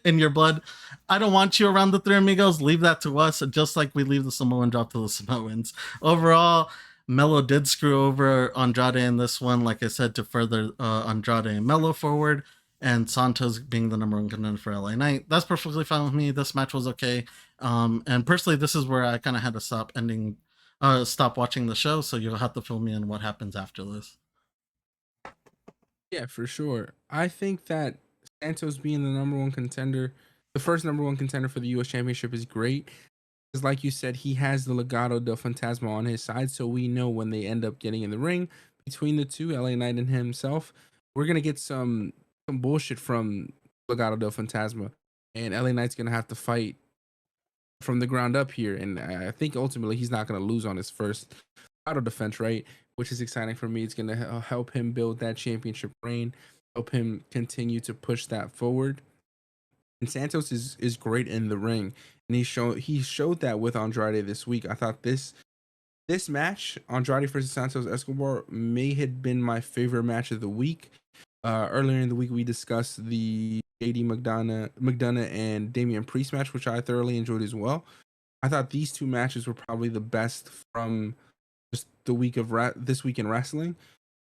your blood. I don't want you around the Three Amigos. Leave that to us, just like we leave the Samoan drop to the Samoans. Overall, Melo did screw over Andrade in this one, like I said, to further Andrade and Melo forward, and Santos being the number one contender for LA Knight. That's perfectly fine with me. This match was okay. And personally, this is where I kind of had to stop watching the show. So you'll have to fill me in what happens after this. Yeah, for sure. I think that Santos being the number one contender, the first number one contender for the U.S. Championship, is great. Because, like you said, he has the Legado del Fantasma on his side, so we know when they end up getting in the ring between the two, LA Knight and himself, we're gonna get some bullshit from Legado del Fantasma, and LA Knight's gonna have to fight from the ground up here. And I think ultimately he's not gonna lose on his first title defense, right? Which is exciting for me. It's gonna help him build that championship reign, help him continue to push that forward. And Santos is great in the ring, and he showed that with Andrade this week. I thought this match, Andrade versus Santos Escobar, may have been my favorite match of the week. Earlier in the week, we discussed the JD McDonough and Damian Priest match, which I thoroughly enjoyed as well. I thought these two matches were probably the best from just the week of this week in wrestling.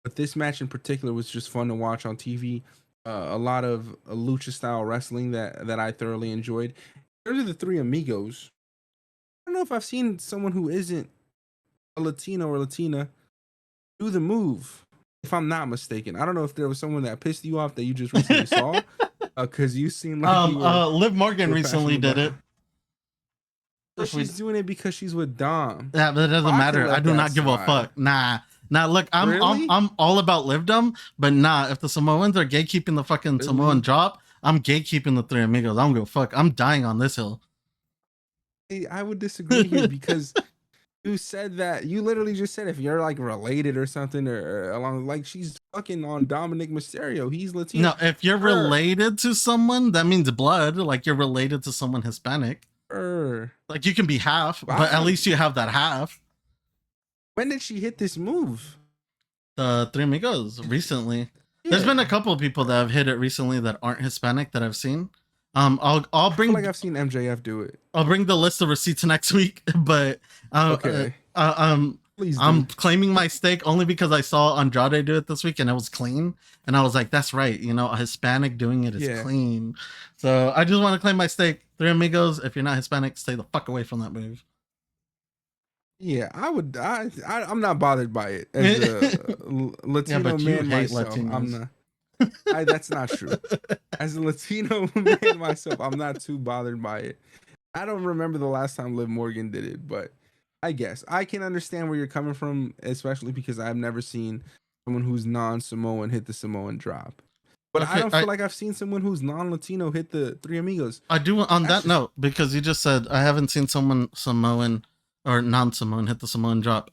But this match in particular was just fun to watch on TV. A lot of lucha style wrestling that I thoroughly enjoyed. In terms of the Three Amigos, I don't know if I've seen someone who isn't a Latino or Latina do the move. If I'm not mistaken, I don't know if there was someone that pissed you off that you just recently saw, because you seem like Liv Morgan recently did it. So she's doing it because she's with Dom. Yeah, but it doesn't matter. I do not give a fuck. Nah. Look, I'm all about Livdom, but nah, if the Samoans are gatekeeping the fucking Samoan drop, I'm gatekeeping the Three Amigos. I don't give a fuck. I'm dying on this hill. Hey, I would disagree here because you said that you literally just said if you're like related or something or along, like, she's fucking on Dominic Mysterio. He's Latino. No, if you're related to someone, that means blood. Like you're related to someone Hispanic. Like you can be half, but at least you have that half. When did she hit this move? The Three Amigos recently. Yeah. There's been a couple of people that have hit it recently that aren't Hispanic that I've seen. I'll bring. I feel like I've seen MJF do it. I'll bring the list of receipts next week, but okay. I'm claiming my stake only because I saw Andrade do it this week and it was clean, and I was like, that's right, you know, a Hispanic doing it is clean. So I just want to claim my stake. Three Amigos, if you're not Hispanic, stay the fuck away from that move. Yeah, I'm not bothered by it as a Latino man myself. Latinos. I'm not. That's not true. As a Latino man myself, I'm not too bothered by it. I don't remember the last time Liv Morgan did it, but I guess I can understand where you're coming from, especially because I've never seen someone who's non-Samoan hit the Samoan drop. But okay, I don't feel like I've seen someone who's non-Latino hit the Three Amigos. I do on that note, because you just said I haven't seen someone Samoan or non-Samoan hit the Samoan drop.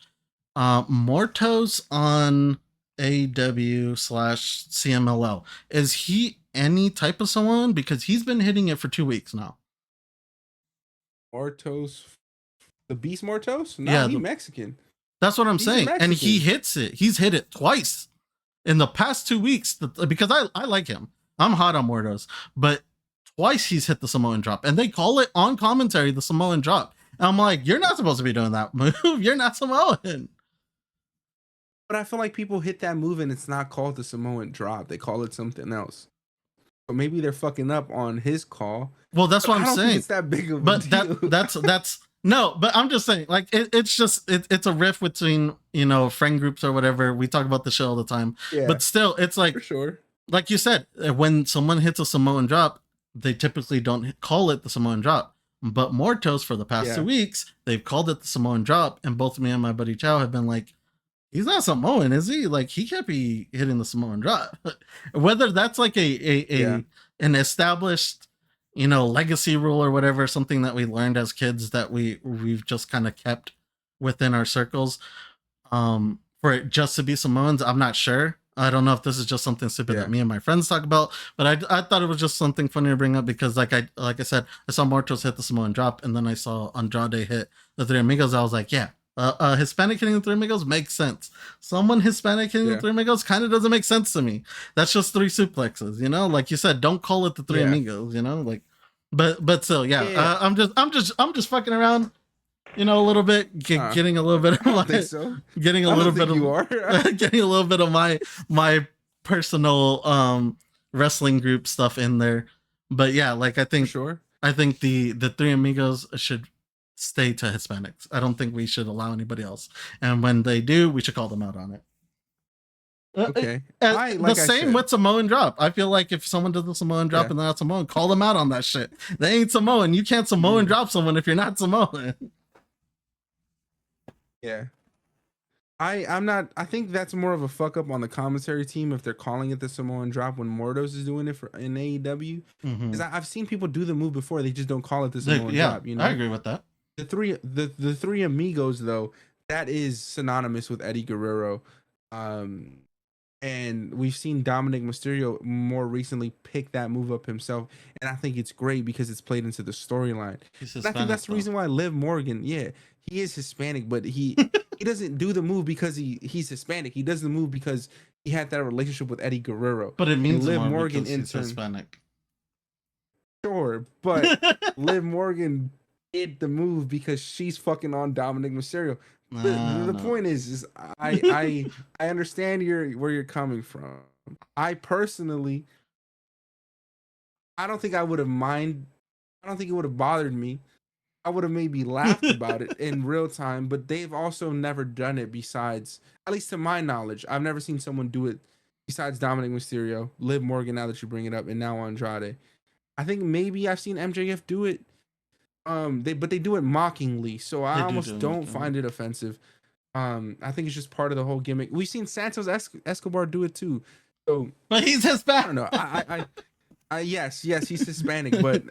Mortos on AEW/CMLL. Is he any type of Samoan? Because he's been hitting it for 2 weeks now. Mortos, the Beast Mortos? No, yeah, he's Mexican. That's what I'm saying. And he hits it. He's hit it twice in the past 2 weeks because I like him. I'm hot on Mortos, but twice he's hit the Samoan drop, and they call it on commentary the Samoan drop. And I'm like, you're not supposed to be doing that move. You're not Samoan. But I feel like people hit that move and it's not called the Samoan drop. They call it something else. So maybe they're fucking up on his call. Well, that's what I'm saying. It's that big of a but deal. that's no. But I'm just saying, like, it's a riff between, you know, friend groups or whatever. We talk about the show all the time. Yeah, but still, it's like, for sure. Like you said, when someone hits a Samoan drop, they typically don't call it the Samoan drop. But Mortos, for the past 2 weeks, they've called it the Samoan drop, and both me and my buddy Chow have been like, he's not Samoan, is he? Like, he can't be hitting the Samoan drop. Whether that's like an established, you know, legacy rule or whatever, something that we learned as kids that we've just kind of kept within our circles, for it just to be Samoans, I'm not sure. I don't know if this is just something stupid that me and my friends talk about, but I thought it was just something funny to bring up because, like I said, I saw Mortos hit the Samoan drop, and then I saw Andrade hit the Three Amigos. I was like, yeah, Hispanic hitting the Three Amigos makes sense. Someone Hispanic hitting the Three Amigos kind of doesn't make sense to me. That's just 3 suplexes, you know. Like you said, don't call it the Three Amigos, you know. Like, but still, I'm just fucking around. You know, a little bit, getting a little bit of my, getting a little bit of, getting a little bit of my personal wrestling group stuff in there. But yeah, like I think the Three Amigos should stay to Hispanics. I don't think we should allow anybody else. And when they do, we should call them out on it. Okay. The same with Samoan drop. I feel like if someone does the Samoan drop and they're not Samoan, call them out on that shit. They ain't Samoan. You can't Samoan drop someone if you're not Samoan. Yeah. I think that's more of a fuck up on the commentary team if they're calling it the Samoan drop when Mortos is doing it in AEW. Because I've seen people do the move before, they just don't call it the Samoan drop. You know, I agree with that. The three amigos though, that is synonymous with Eddie Guerrero. And we've seen Dominic Mysterio more recently pick that move up himself, and I think it's great because it's played into the storyline. I think that's the reason why Liv Morgan, he is Hispanic, but he doesn't do the move because he's Hispanic. He does the move because he had that relationship with Eddie Guerrero. But it means Liv Morgan in turn Hispanic. Sure, but Liv Morgan did the move because she's fucking on Dominic Mysterio. The point is I understand where you're coming from. I personally, I don't think I would have mind. I don't think it would have bothered me. I would have maybe laughed about it in real time, but they've also never done it besides, at least to my knowledge, I've never seen someone do it besides Dominic Mysterio, Liv Morgan, now that you bring it up, and now Andrade. I think maybe I've seen MJF do it. But they do it mockingly, so I almost don't find it offensive. I think it's just part of the whole gimmick. We've seen Santos Escobar do it too. So, but he's Hispanic. I don't know. Yes, he's Hispanic, but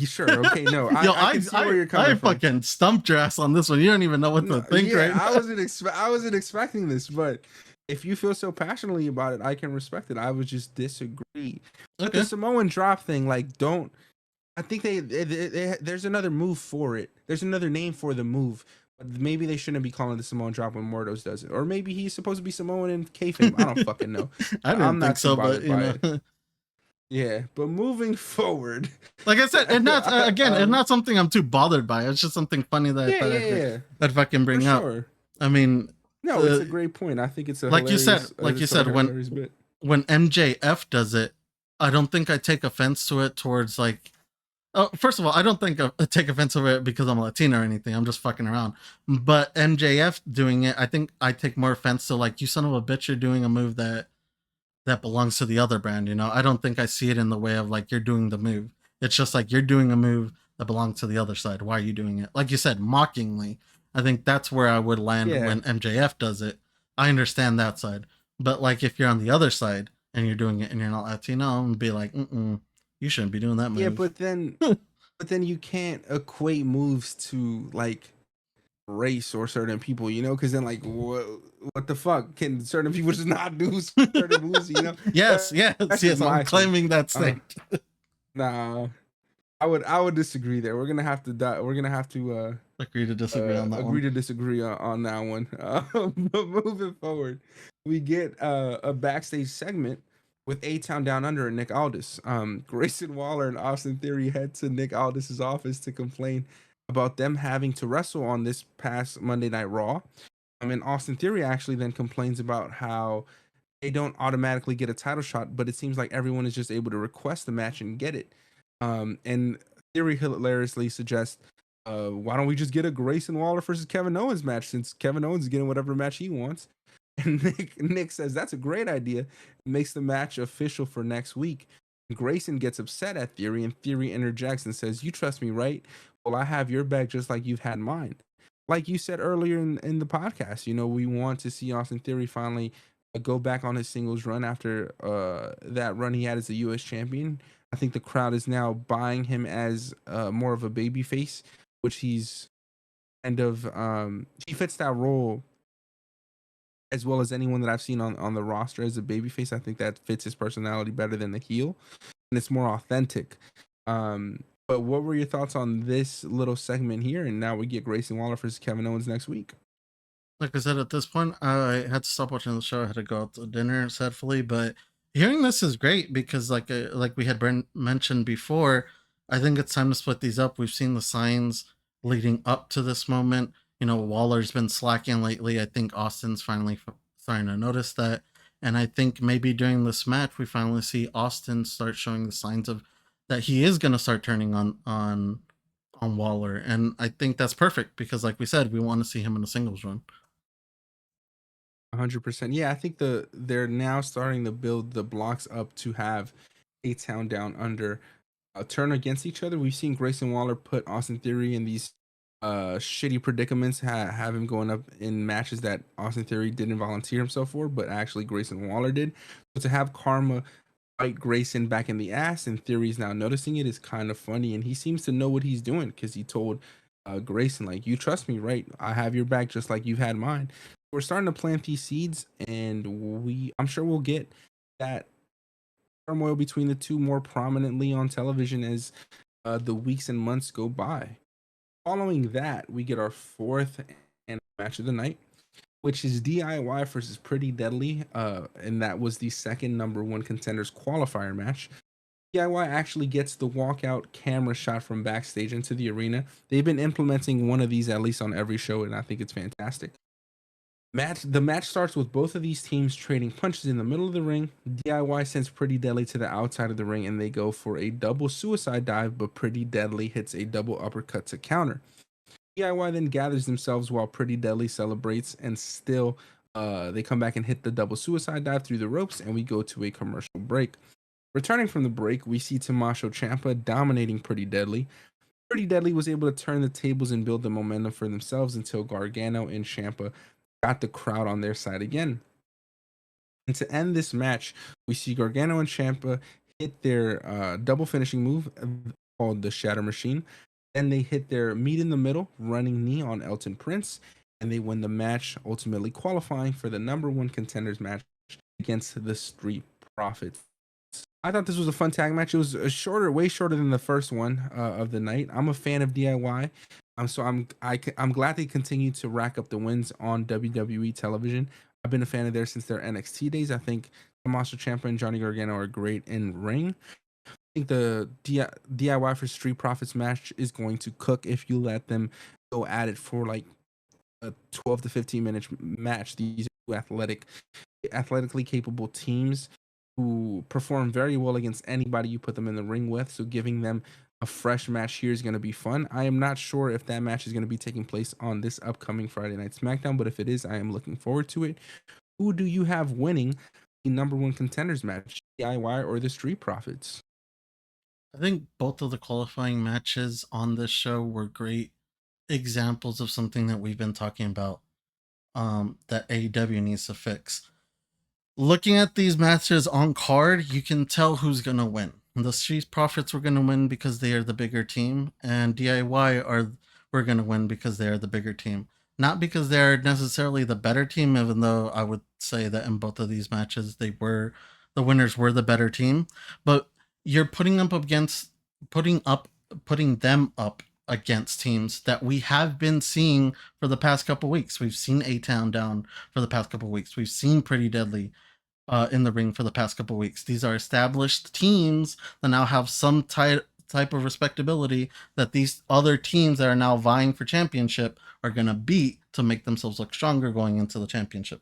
sure, okay, no. I can see where you're coming from. I fucking stumped your ass on this one. You don't even know what to think, right? I wasn't expecting this, but if you feel so passionately about it, I can respect it. I would just disagree. But the Samoan drop thing, like, don't. I think there's another move for it. There's another name for the move. But maybe they shouldn't be calling the Samoan drop when Mortos does it. Or maybe he's supposed to be Samoan in kayfabe. I don't fucking know. I'm not so, but you know. Yeah, but moving forward, like I said, and not again, it's not something I'm too bothered by. It's just something funny that I'd fucking bring up. I mean, no, it's a great point. I think it's a like you said, when MJF does it, I don't think I take offense to it towards like. Oh, first of all, I don't think I take offense to it because I'm Latino or anything. I'm just fucking around. But MJF doing it, I think I take more offense to like, you son of a bitch, you're doing a move that belongs to the other brand, you know? I don't think I see it in the way of like, you're doing the move. It's just like, you're doing a move that belongs to the other side. Why are you doing it? Like you said, mockingly. I think that's where I would land when MJF does it. I understand that side. But like, if you're on the other side and you're doing it and you're not Latino, I'm gonna be like, you shouldn't be doing that move. Yeah, but then you can't equate moves to like race or certain people, you know? Because then like, what the fuck? Can certain people just not do certain moves, you know? yes. I'm claiming that state. Nah, I would disagree there. We're gonna have to agree to disagree on that one. Agree to disagree on that one. But moving forward, we get a backstage segment with A-Town Down Under and Nick Aldis. Grayson Waller and Austin Theory head to Nick Aldis's office to complain about them having to wrestle on this past Monday Night Raw. And Austin Theory actually then complains about how they don't automatically get a title shot, but it seems like everyone is just able to request the match and get it. And Theory hilariously suggests, why don't we just get a Grayson Waller versus Kevin Owens match, since Kevin Owens is getting whatever match he wants? And Nick says that's a great idea. Makes the match official for next week. Grayson gets upset at Theory, and Theory interjects and says, "You trust me, right? Well, I have your back just like you've had mine." Like you said earlier in the podcast, we want to see Austin Theory finally go back on his singles run after that run he had as a U.S. champion. I think the crowd is now buying him as more of a baby face, which he's kind of he fits that role as well as anyone that I've seen on the roster as a babyface. I think that fits his personality better than the heel, and it's more authentic. But what were your thoughts on this little segment here? And now we get Grayson Waller versus Kevin Owens next week. Like I said, at this point, I had to stop watching the show. I had to go out to dinner, sadly. But hearing this is great because, like we had mentioned before, I think it's time to split these up. We've seen the signs leading up to this moment. Waller's been slacking lately. I think Austin's finally starting to notice that, and I think maybe during this match we finally see Austin start showing the signs of that he is going to start turning on Waller, and I think that's perfect because, like we said, we want to see him in a singles run. 100%. Yeah, I think they're now starting to build the blocks up to have A-Town Down Under turn against each other. We've seen Grayson Waller put Austin Theory in these shitty predicaments, have him going up in matches that Austin Theory didn't volunteer himself for, but actually Grayson Waller did. So to have Karma fight Grayson back in the ass and Theory's now noticing it is kind of funny, and he seems to know what he's doing because he told Grayson, like, you trust me, right? I have your back just like you've had mine. We're starting to plant these seeds, and I'm sure we'll get that turmoil between the two more prominently on television as the weeks and months go by. Following that, we get our fourth and match of the night, which is DIY versus Pretty Deadly, and that was the second number one contenders qualifier match. DIY actually gets the walkout camera shot from backstage into the arena. They've been implementing one of these at least on every show, and I think it's fantastic. The match starts with both of these teams trading punches in the middle of the ring. DIY sends Pretty Deadly to the outside of the ring, and they go for a double suicide dive, but Pretty Deadly hits a double uppercut to counter. DIY then gathers themselves while Pretty Deadly celebrates, and still they come back and hit the double suicide dive through the ropes, and we go to a commercial break. Returning from the break, we see Tommaso Ciampa dominating Pretty Deadly. Pretty Deadly was able to turn the tables and build the momentum for themselves until Gargano and Ciampa got the crowd on their side again. And to end this match, we see Gargano and Ciampa hit their double finishing move called the Shatter Machine. Then they hit their meet in the middle running knee on Elton Prince, and they win the match, ultimately qualifying for the number one contenders match against the Street Profits. I thought this was a fun tag match. It was way shorter than the first one of the night. I'm a fan of DIY. I'm glad they continue to rack up the wins on WWE television. I've been a fan of theirs since their NXT days. I think Tommaso Ciampa and Johnny Gargano are great in ring. I think the DIY for Street Profits match is going to cook if you let them go at it for like a 12 to 15 minute match. These are athletically capable teams who perform very well against anybody you put them in the ring with. So giving them a fresh match here is going to be fun. I am not sure if that match is going to be taking place on this upcoming Friday Night Smackdown, but if it is, I am looking forward to it. Who do you have winning the number one contenders match, DIY or the Street Profits? I think both of the qualifying matches on this show were great examples of something that we've been talking about, that AEW needs to fix. Looking at these matches on card, you can tell who's going to win. The Street Profits were going to win because they are the bigger team, and DIY were going to win because they are the bigger team. Not because they're necessarily the better team, even though I would say that in both of these matches the winners were the better team, but you're putting them up against teams that we have been seeing for the past couple weeks. We've seen A-Town Down for the past couple weeks. We've seen Pretty Deadly in the ring for the past couple weeks. These are established teams that now have some type of respectability that these other teams that are now vying for championship are going to beat to make themselves look stronger going into the championship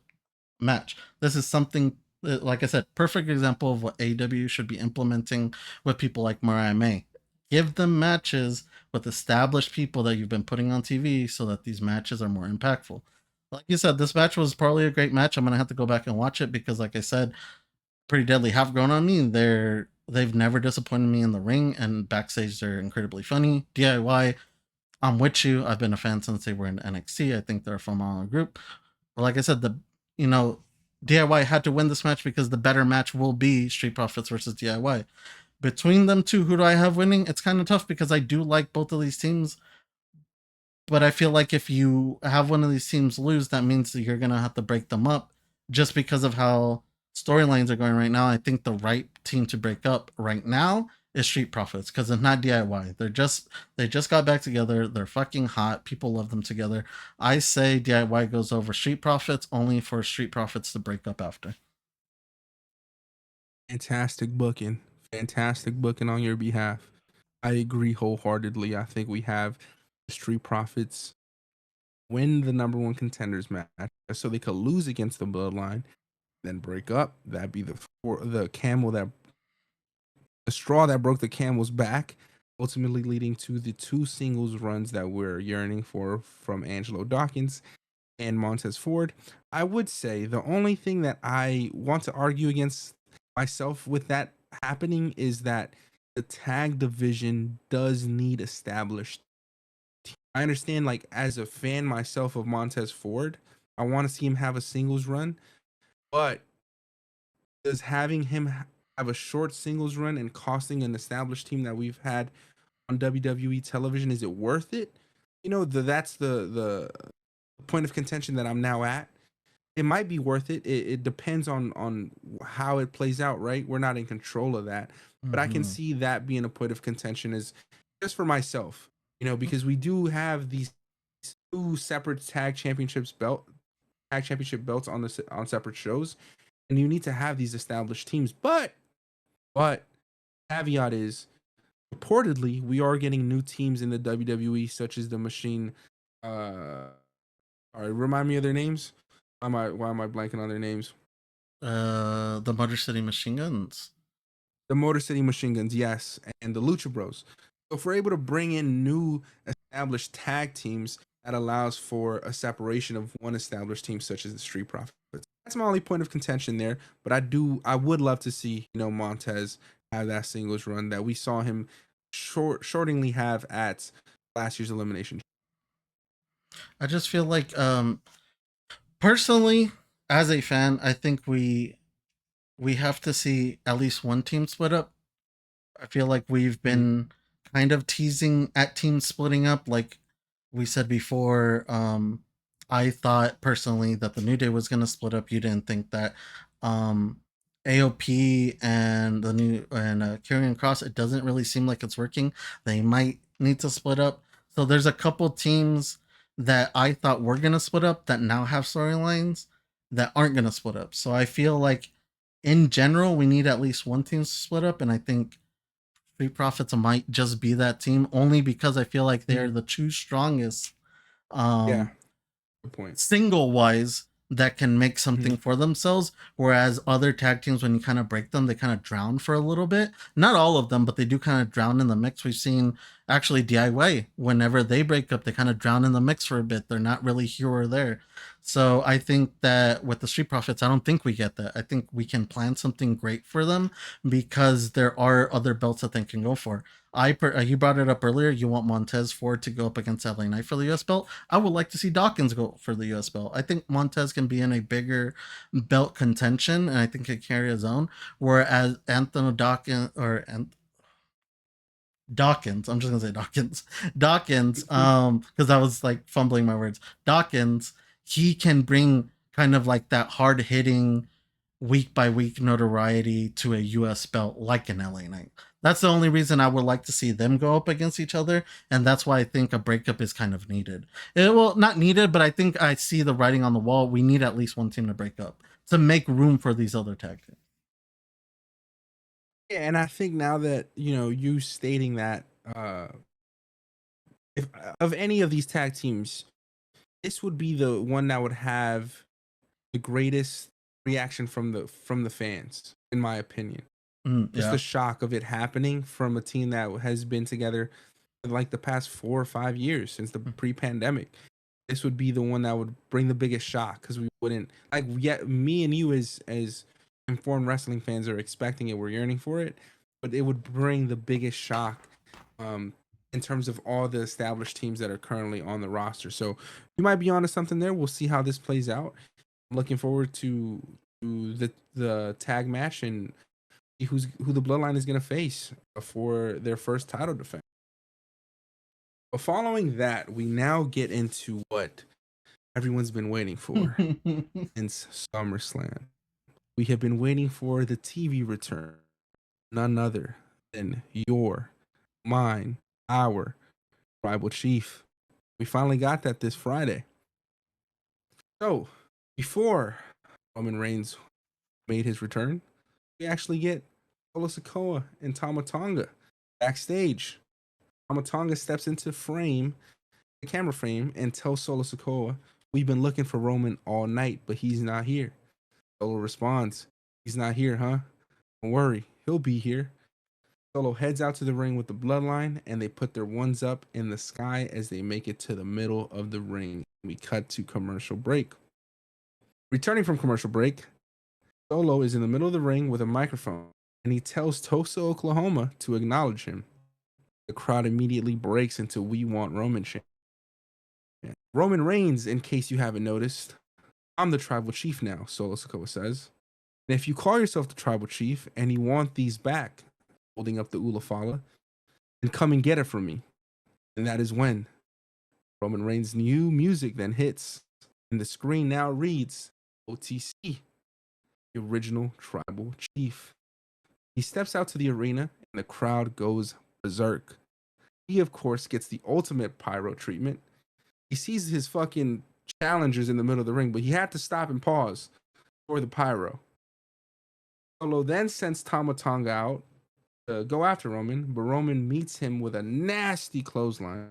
match. This is something, like I said, perfect example of what AEW should be implementing with people like Mariah May. Give them matches with established people that you've been putting on TV so that these matches are more impactful. Like you said, this match was probably a great match. I'm gonna have to go back and watch it because, like I said, Pretty Deadly have grown on me. They've never disappointed me in the ring, and backstage they're incredibly funny. DIY, I'm with you. I've been a fan since they were in NXT. I think they're a phenomenal group. But like I said, you know DIY had to win this match because the better match will be Street Profits versus DIY. Between them two, who do I have winning? It's kind of tough because I do like both of these teams, but I feel like if you have one of these teams lose, that means that you're gonna have to break them up just because of how storylines are going right now. I think the right team to break up right now is Street Profits because it's not DIY. They just got back together. They're fucking hot. People love them together. I say DIY goes over Street Profits only for Street Profits to break up after. Fantastic booking. Fantastic booking on your behalf. I agree wholeheartedly. I think we have the Street Profits win the number one contenders match so they could lose against the Bloodline, then break up. That'd be the straw that broke the camel's back, ultimately leading to the two singles runs that we're yearning for from Angelo Dawkins and Montez Ford. I would say the only thing that I want to argue against myself with that happening is that the tag division does need established. I understand, like, as a fan myself of Montez Ford, I want to see him have a singles run, but does having him have a short singles run and costing an established team that we've had on WWE television, is it worth it? That's the point of contention that I'm now at. It might be worth it. It depends on how it plays out, right? We're not in control of that, but I can Mm-hmm. see that being a point of contention is just for myself, because we do have these two separate tag championship belts on separate shows, and you need to have these established teams. But caveat is, reportedly, we are getting new teams in the WWE, such as the Machine. All right, remind me of their names. Why am I blanking on their names? The Motor City Machine Guns. The Motor City Machine Guns, yes, and the Lucha Bros. So if we're able to bring in new established tag teams, that allows for a separation of one established team, such as the Street Profits. That's my only point of contention there. But I would love to see Montez have that singles run that we saw him shortingly have at last year's Elimination. I just feel like, personally, as a fan, I think we have to see at least one team split up. I feel like we've Mhm. been kind of teasing at teams splitting up. Like we said before, I thought personally that the New Day was going to split up. You didn't think that. Um, AOP and the new and Karrion Cross, it doesn't really seem like it's working. They might need to split up. So there's a couple teams that I thought were going to split up that now have storylines that aren't going to split up. So I feel like in general, we need at least one team to split up, and I think Street Profits might just be that team only because I feel like they're Mhm. the two strongest Yeah, um good point. single wise that can make something Mhm. for themselves, whereas other tag teams, when you kind of break them, they kind of drown for a little bit. Not all of them, but they do kind of drown in the mix. We've seen actually DIY, whenever they break up, they kind of drown in the mix for a bit. They're not really here or there. So I think that with the Street Profits, I don't think we get that. I think we can plan something great for them because there are other belts that they can go for. You brought it up earlier. You want Montez Ford to go up against LA Knight for the US belt. I would like to see Dawkins go for the US belt. I think Montez can be in a bigger belt contention, and I think he can carry his own. Whereas Anthony Dawkins Dawkins, I'm just gonna say Dawkins, Dawkins, because I was like fumbling my words. Dawkins, he can bring kind of like that hard hitting week by week notoriety to a US belt like an LA Knight. That's the only reason I would like to see them go up against each other, and that's why I think a breakup is kind of needed. Well, not needed, but I think I see the writing on the wall. We need at least one team to break up to make room for these other tag teams. Yeah, and I think now that you stating that, if of any of these tag teams, this would be the one that would have the greatest reaction from the fans, in my opinion. Just the Yeah. shock of it happening from a team that has been together for like the past 4 or 5 years since the pre-pandemic. This would be the one that would bring the biggest shock because we wouldn't like yet me and you as informed wrestling fans are expecting it, we're yearning for it, but it would bring the biggest shock um in terms of all the established teams that are currently on the roster. So you might be onto something there. We'll see how this plays out. I'm looking forward to the tag match and see who the bloodline is going to face for their first title defense. But following that, we now get into what everyone's been waiting for since SummerSlam. We have been waiting for the TV return, none other than mine, our tribal chief. We finally got that this Friday. So, before Roman Reigns made his return, we actually get Solo Sikoa and Tama Tonga backstage. Tama Tonga steps into the camera frame, and tells Solo Sikoa, "We've been looking for Roman all night, but he's not here." Solo responds, "He's not here, huh? Don't worry, he'll be here." Solo heads out to the ring with the bloodline, and they put their ones up in the sky as they make it to the middle of the ring. We cut to commercial break. Returning from commercial break, Solo is in the middle of the ring with a microphone, and he tells Tulsa, Oklahoma to acknowledge him. The crowd immediately breaks into "We Want Roman" chant. Roman Reigns, in case you haven't noticed, "I'm the tribal chief now," Solo Sikoa says. "And if you call yourself the tribal chief and you want these back," holding up the Ulafala, "then come and get it from me." And that is when Roman Reigns' new music then hits, and the screen now reads OTC, the original tribal chief. He steps out to the arena, and the crowd goes berserk. He, of course, gets the ultimate pyro treatment. He sees his fucking challengers in the middle of the ring, but he had to stop and pause for the pyro. Solo then sends Tama Tonga out to go after Roman, but Roman meets him with a nasty clothesline.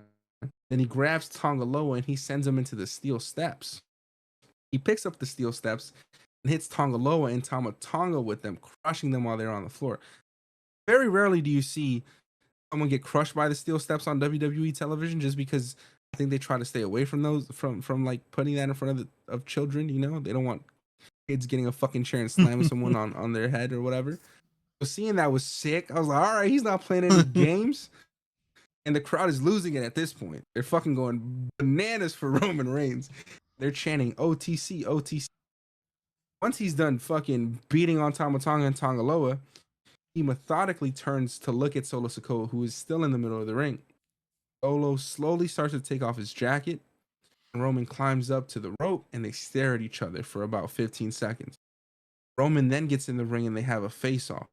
Then he grabs Tonga Loa and he sends him into the steel steps. He picks up the steel steps and hits Tonga Loa and Tama Tonga with them, crushing them while they're on the floor. Very rarely do you see someone get crushed by the steel steps on WWE television, just because I think they try to stay away from those from like putting that in front of children. They don't want kids getting a fucking chair and slamming someone on their head or whatever. So seeing that was sick. I was like, all right, he's not playing any games. And the crowd is losing it at this point. They're fucking going bananas for Roman Reigns. They're chanting OTC, OTC. Once he's done fucking beating on Tama Tonga and Tonga Loa, he methodically turns to look at Solo Sikoa, who is still in the middle of the ring. Solo slowly starts to take off his jacket, and Roman climbs up to the rope, and they stare at each other for about 15 seconds. Roman then gets in the ring, and they have a face-off.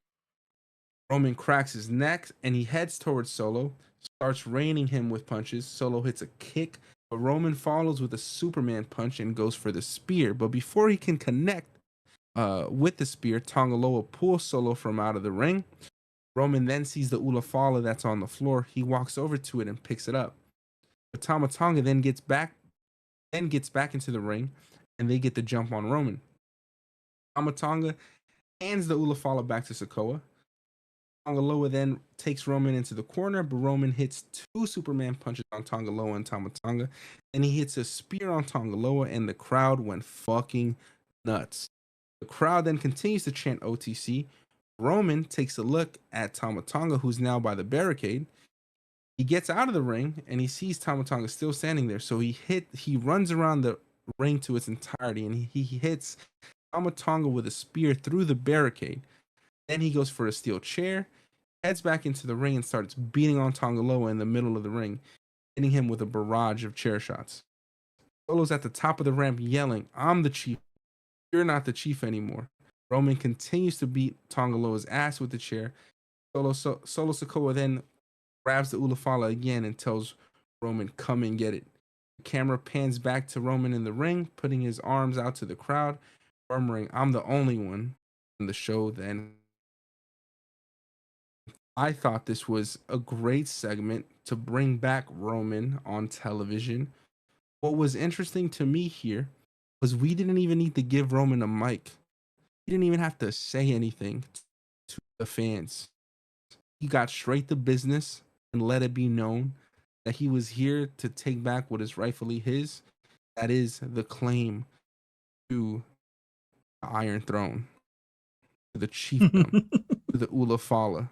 Roman cracks his neck, and he heads towards Solo, starts raining him with punches. Solo hits a kick, but Roman follows with a Superman punch and goes for the spear. But before he can connect with the spear, Tonga Loa pulls Solo from out of the ring. Roman then sees the Ulafala that's on the floor. He walks over to it and picks it up. But Tama Tonga then gets back into the ring, and they get the jump on Roman. Tama Tonga hands the Ulafala back to Sikoa. Tonga Loa then takes Roman into the corner, but Roman hits two Superman punches on Tonga Loa and Tama Tonga. Then he hits a spear on Tonga Loa, and the crowd went fucking nuts. The crowd then continues to chant OTC. Roman takes a look at Tama Tonga, who's now by the barricade. He gets out of the ring, and he sees Tama Tonga still standing there. So he runs around the ring to its entirety, and he hits Tama Tonga with a spear through the barricade. Then he goes for a steel chair, heads back into the ring, and starts beating on Tonga Loa in the middle of the ring, hitting him with a barrage of chair shots. Solo's at the top of the ramp yelling, "I'm the chief. You're not the chief anymore." Roman continues to beat Tonga Loa's ass with the chair. Solo Sikoa then grabs the Ulafala again and tells Roman, "Come and get it." The camera pans back to Roman in the ring, putting his arms out to the crowd. murmuring, I'm the only one in the show then. I thought this was a great segment to bring back Roman on television. What was interesting to me here was we didn't even need to give Roman a mic. He didn't even have to say anything to the fans. He got straight to business and let it be known that he was here to take back what is rightfully his. That is the claim to the Iron Throne, to the chiefdom, to the Ula Fala.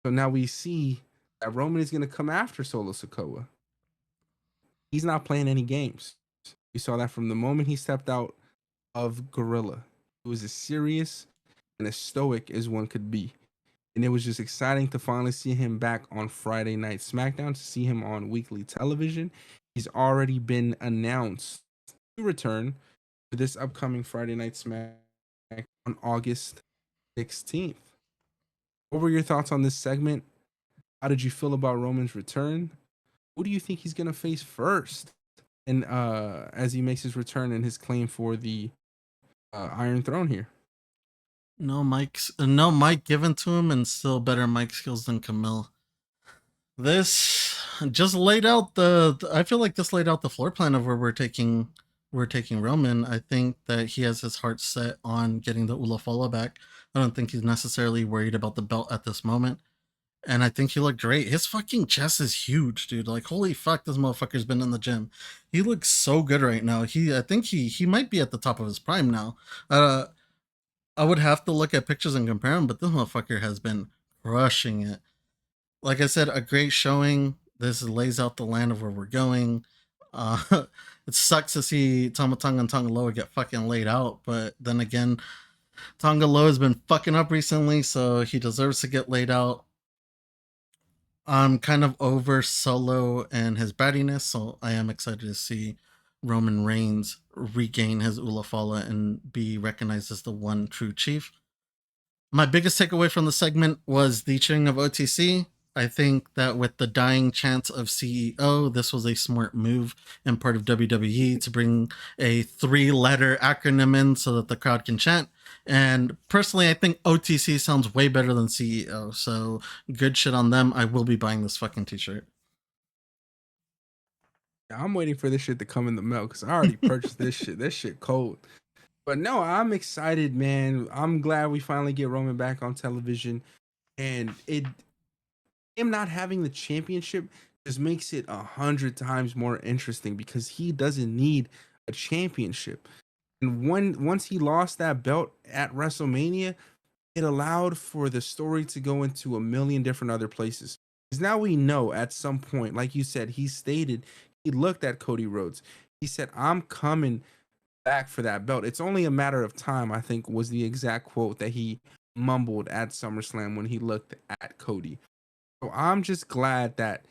So now we see that Roman is going to come after Solo Sikoa. He's not playing any games. We saw that from the moment he stepped out of Gorilla. He was as serious and as stoic as one could be. And it was just exciting to finally see him back on Friday Night Smackdown, to see him on weekly television. He's already been announced to return for this upcoming Friday Night Smack on August 16th. What were your thoughts on this segment? How did you feel about Roman's return? Who do you think he's going to face first? And as he makes his return and his claim for the Iron Throne here. No mic given to him, and still better mic skills than Camille. This just laid out I feel like this laid out the floor plan of where we're taking Roman. I think that he has his heart set on getting the Ula Fala back. I don't think he's necessarily worried about the belt at this moment. And I think he looked great. His fucking chest is huge, dude. Like, holy fuck, this motherfucker's been in the gym. He looks so good right now. I think he might be at the top of his prime now. I would have to look at pictures and compare him, but this motherfucker has been crushing it. Like I said, a great showing. This lays out the land of where we're going. Uh, it sucks to see Tama Tonga and Tonga Loa get fucking laid out, but then again, Tonga Loa has been fucking up recently, so he deserves to get laid out. I'm kind of over Solo and his battiness, so I am excited to see Roman Reigns regain his Ulafala and be recognized as the one true chief. My biggest takeaway from the segment was the cheering of OTC. I think that with the dying chance of CEO, this was a smart move and part of WWE to bring a 3-letter acronym in so that the crowd can chant. And personally, I think OTC sounds way better than CEO. So good shit on them. I will be buying this fucking t-shirt. I'm waiting for this shit to come in the mail because I already purchased this shit. This shit cold. But no, I'm excited, man. I'm glad we finally get Roman back on television. And him not having the championship just makes it 100 times more interesting because he doesn't need a championship. And once he lost that belt at WrestleMania, it allowed for the story to go into a million different other places. Because now we know at some point, like you said, he stated he looked at Cody Rhodes. He said, I'm coming back for that belt. It's only a matter of time, I think was the exact quote that he mumbled at SummerSlam when he looked at Cody. So I'm just glad that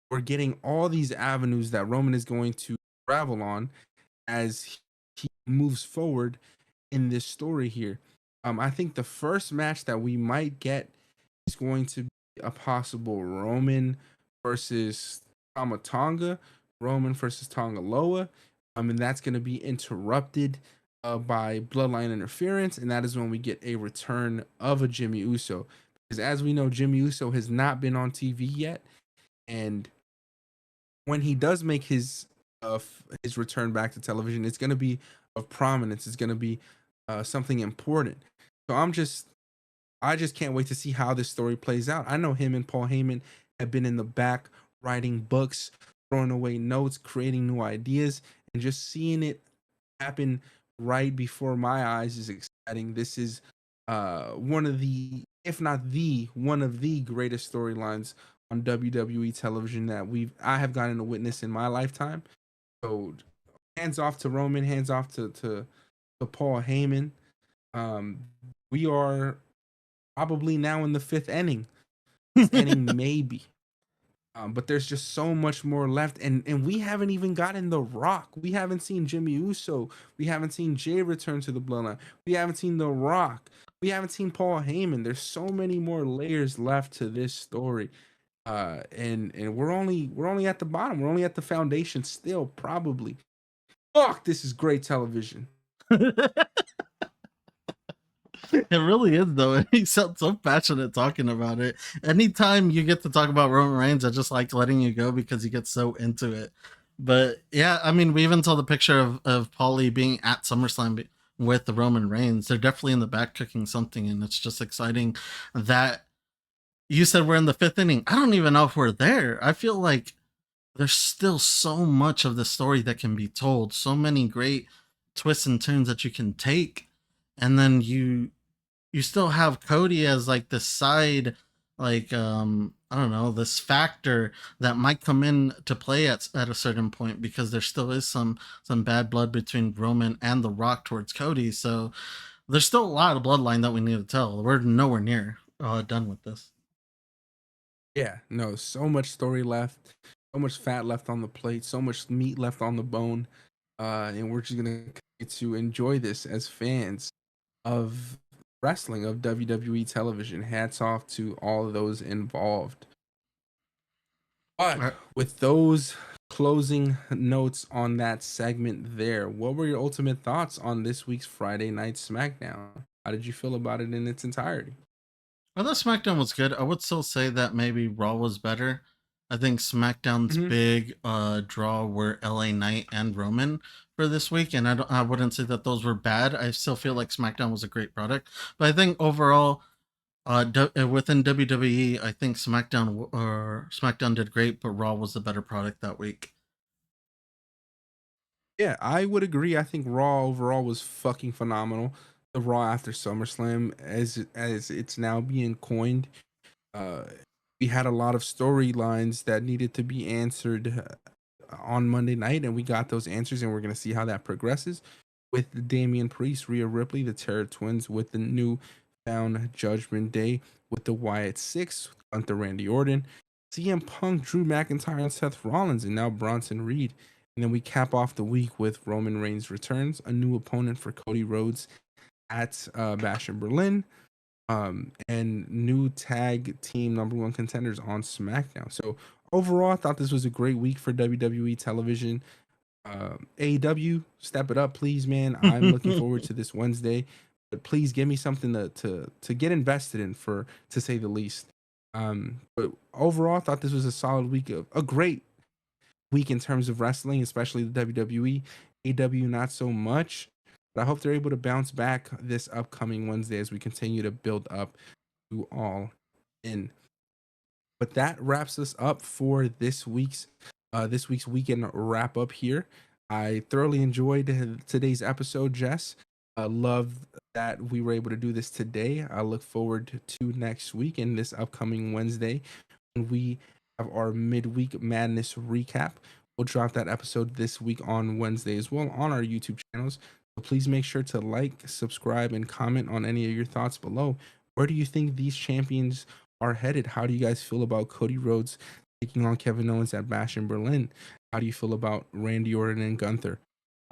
we're getting all these avenues that Roman is going to travel on as he moves forward in this story here. I think the first match that we might get is going to be a possible Roman versus Tama Tonga, Roman versus Tonga Loa. And that's going to be interrupted by bloodline interference, and that is when we get a return of a Jimmy Uso. Because as we know, Jimmy Uso has not been on TV yet, and when he does make his return back to television, it's going to be of prominence. It's going to be something important. So I just can't wait to see how this story plays out. I know him and Paul Heyman have been in the back writing books, throwing away notes, creating new ideas, and just seeing it happen right before my eyes is exciting. This is one of the, if not the one of the greatest storylines on WWE television that I have gotten to witness in my lifetime. So hands off to Roman, hands off to Paul Heyman. We are probably now in the 5th inning. Inning maybe. But there's just so much more left, and we haven't even gotten The Rock. We haven't seen Jimmy Uso. We haven't seen Jay return to the Bloodline. We haven't seen The Rock. We haven't seen Paul Heyman. There's so many more layers left to this story, and we're only at the bottom. We're only at the foundation still, probably. Fuck, this is great television. It really is though. And he sounds so passionate talking about it. Anytime you get to talk about Roman Reigns, I just like letting you go because he gets so into it. But yeah, I mean, we even saw the picture of Paulie being at SummerSlam with the Roman Reigns. They're definitely in the back cooking something, and it's just exciting that you said we're in the fifth inning. I don't even know if we're there. I feel like there's still so much of the story that can be told, so many great twists and turns that you can take, and then you still have Cody as like the side, like I don't know, this factor that might come in to play at a certain point, because there still is some bad blood between Roman and The Rock towards Cody. So there's still a lot of bloodline that we need to tell. We're nowhere near done with this. Yeah, no, so much story left, so much fat left on the plate, so much meat left on the bone, and we're just gonna continue to enjoy this as fans of wrestling, of WWE television. Hats off to all of those involved. But Uh, with those closing notes on that segment there, what were your ultimate thoughts on this week's Friday Night SmackDown? How did you feel about it in its entirety? I thought SmackDown was good. I would still say that maybe Raw was better. I think SmackDown's Mhm. big draw were LA Knight and Roman for this week, and I wouldn't say that those were bad. I still feel like SmackDown was a great product, but I think overall, within WWE, I think SmackDown did great, but Raw was the better product that week. Yeah, I would agree. I think Raw overall was fucking phenomenal. The Raw after SummerSlam, as it's now being coined, uh, we had a lot of storylines that needed to be answered on Monday night, and we got those answers, and we're gonna see how that progresses with Damian Priest, Rhea Ripley, the Terror Twins, with the new found Judgment Day, with the Wyatt Six, Gunther, Randy Orton, CM Punk, Drew McIntyre, and Seth Rollins, and now Bronson Reed. And then we cap off the week with Roman Reigns returns, a new opponent for Cody Rhodes at Bash in Berlin, and new tag team number one contenders on SmackDown. So overall, I thought this was a great week for WWE television. AEW, step it up, please, man. I'm looking forward to this Wednesday, but please give me something to get invested in, for to say the least. But overall, I thought this was a solid week, of a great week in terms of wrestling, especially the WWE. AEW, not so much. But I hope they're able to bounce back this upcoming Wednesday as we continue to build up to All In. But that wraps us up for this week's weekend wrap up here. I thoroughly enjoyed today's episode, Jess. I love that we were able to do this today. I look forward to next week and this upcoming Wednesday when we have our midweek madness recap. We'll drop that episode this week on Wednesday as well on our YouTube channels. So please make sure to like, subscribe, and comment on any of your thoughts below. Where do you think these champions are headed? How do you guys feel about Cody Rhodes taking on Kevin Owens at Bash in Berlin? How do you feel about Randy Orton and Gunther?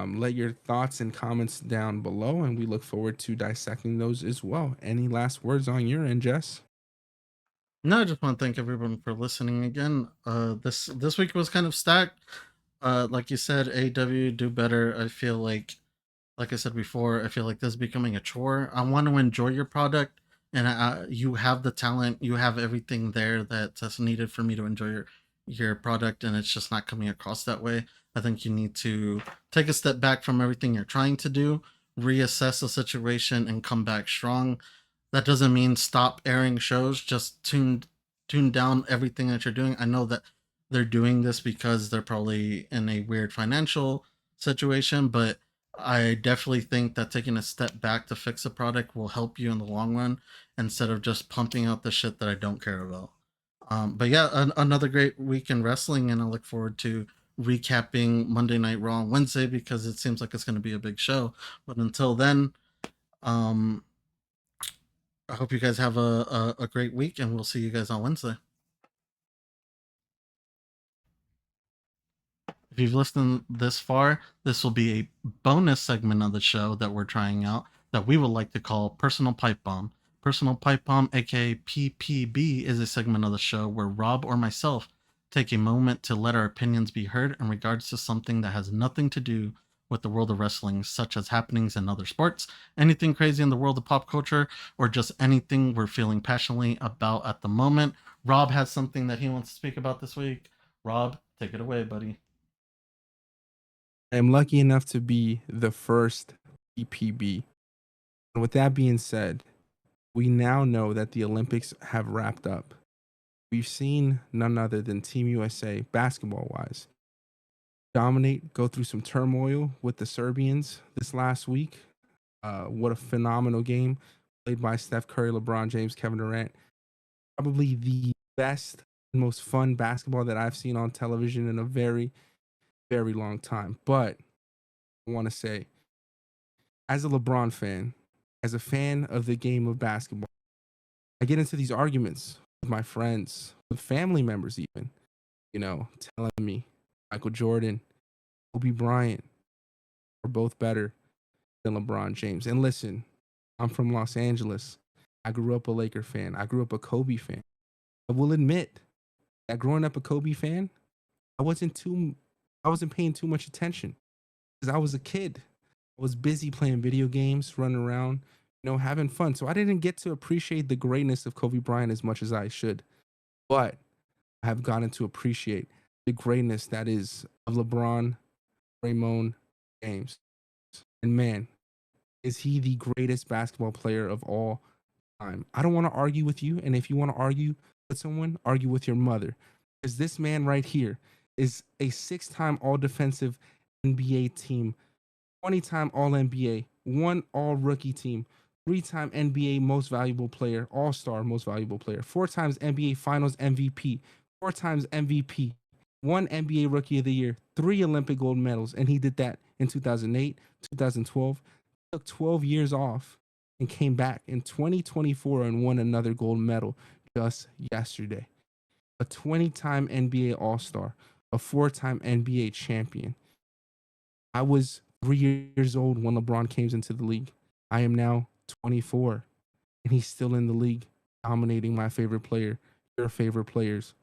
Let your thoughts and comments down below, and we look forward to dissecting those as well. Any last words on your end, Jess? No, I just want to thank everyone for listening again. This week was kind of stacked. Like you said, AW do better. I feel like I said before, I feel like this is becoming a chore. I want to enjoy your product, and you have the talent, you have everything there that's needed for me to enjoy your product, and it's just not coming across that way. I think you need to take a step back from everything you're trying to do, reassess the situation, and come back strong. That doesn't mean stop airing shows. Just tune down everything that you're doing. I know that they're doing this because they're probably in a weird financial situation, but I definitely think that taking a step back to fix a product will help you in the long run, instead of just pumping out the shit that I don't care about. But yeah, another great week in wrestling, and I look forward to recapping Monday Night Raw on Wednesday because it seems like it's going to be a big show. But until then, um, I hope you guys have a great week, and we'll see you guys on Wednesday. If you've listened this far, this will be a bonus segment of the show that we're trying out that we would like to call Personal Pipe Bomb. Personal Pipe Bomb, aka PPB, is a segment of the show where Rob or myself take a moment to let our opinions be heard in regards to something that has nothing to do with the world of wrestling, such as happenings in other sports, anything crazy in the world of pop culture, or just anything we're feeling passionately about at the moment. Rob has something that he wants to speak about this week. Rob, take it away, buddy. I am lucky enough to be the first PPB. And with that being said, we now know that the Olympics have wrapped up. We've seen none other than Team USA, basketball wise, dominate, go through some turmoil with the Serbians this last week. What a phenomenal game played by Steph Curry, LeBron James, Kevin Durant. Probably the best, most fun basketball that I've seen on television in a very, very long time. But I want to say, as a LeBron fan, as a fan of the game of basketball, I get into these arguments with my friends, with family members, even, telling me Michael Jordan, Kobe Bryant are both better than LeBron James. And listen, I'm from Los Angeles. I grew up a Laker fan. I grew up a Kobe fan. I will admit that growing up a Kobe fan, I wasn't paying too much attention because I was a kid. I was busy playing video games, running around, having fun. So I didn't get to appreciate the greatness of Kobe Bryant as much as I should. But I have gotten to appreciate the greatness that is of LeBron, Raymond James. And man, is he the greatest basketball player of all time? I don't want to argue with you. And if you want to argue with someone, argue with your mother. Because this man right here is a 6-time all defensive NBA team, 20-time all NBA, one all rookie team, 3-time NBA most valuable player, all star most valuable player, 4 times NBA finals MVP, 4 times MVP, one NBA rookie of the year, 3 Olympic gold medals. And he did that in 2008, 2012, took 12 years off and came back in 2024 and won another gold medal just yesterday. A 20-time NBA All-Star, a 4-time NBA champion. I was 3 years old when LeBron came into the league. I am now 24, and he's still in the league, dominating my favorite player, your favorite players.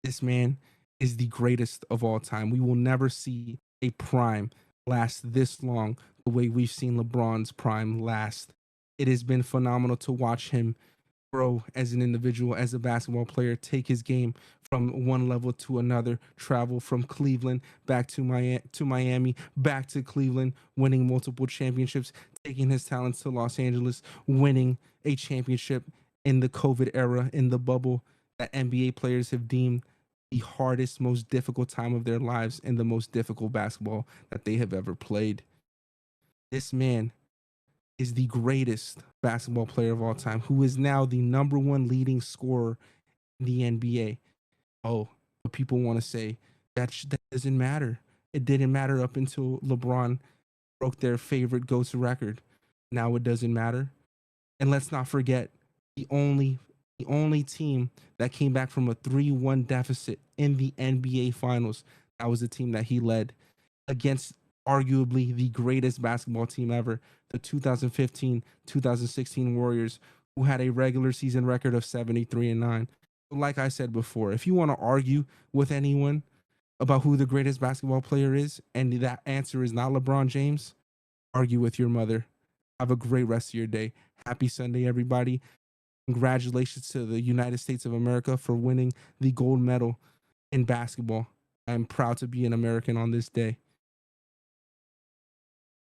This man is the greatest of all time. We will never see a prime last this long the way we've seen LeBron's prime last. It has been phenomenal to watch him grow as an individual, as a basketball player, take his game from one level to another, travel from Cleveland back to Miami, back to Cleveland, winning multiple championships, taking his talents to Los Angeles, winning a championship in the COVID era, in the bubble that NBA players have deemed the hardest, most difficult time of their lives and the most difficult basketball that they have ever played. This man is the greatest basketball player of all time, who is now the number one leading scorer in the NBA. Oh, but people want to say that doesn't matter. It didn't matter up until LeBron broke their favorite go-to record. Now it doesn't matter. And let's not forget the only team that came back from a 3-1 deficit in the NBA Finals. That was the team that he led against arguably the greatest basketball team ever, the 2015-2016 Warriors, who had a regular season record of 73-9. Like I said before, if you want to argue with anyone about who the greatest basketball player is, and that answer is not LeBron James, argue with your mother. Have a great rest of your day. Happy Sunday, everybody. Congratulations to the United States of America for winning the gold medal in basketball. I'm proud to be an American on this day.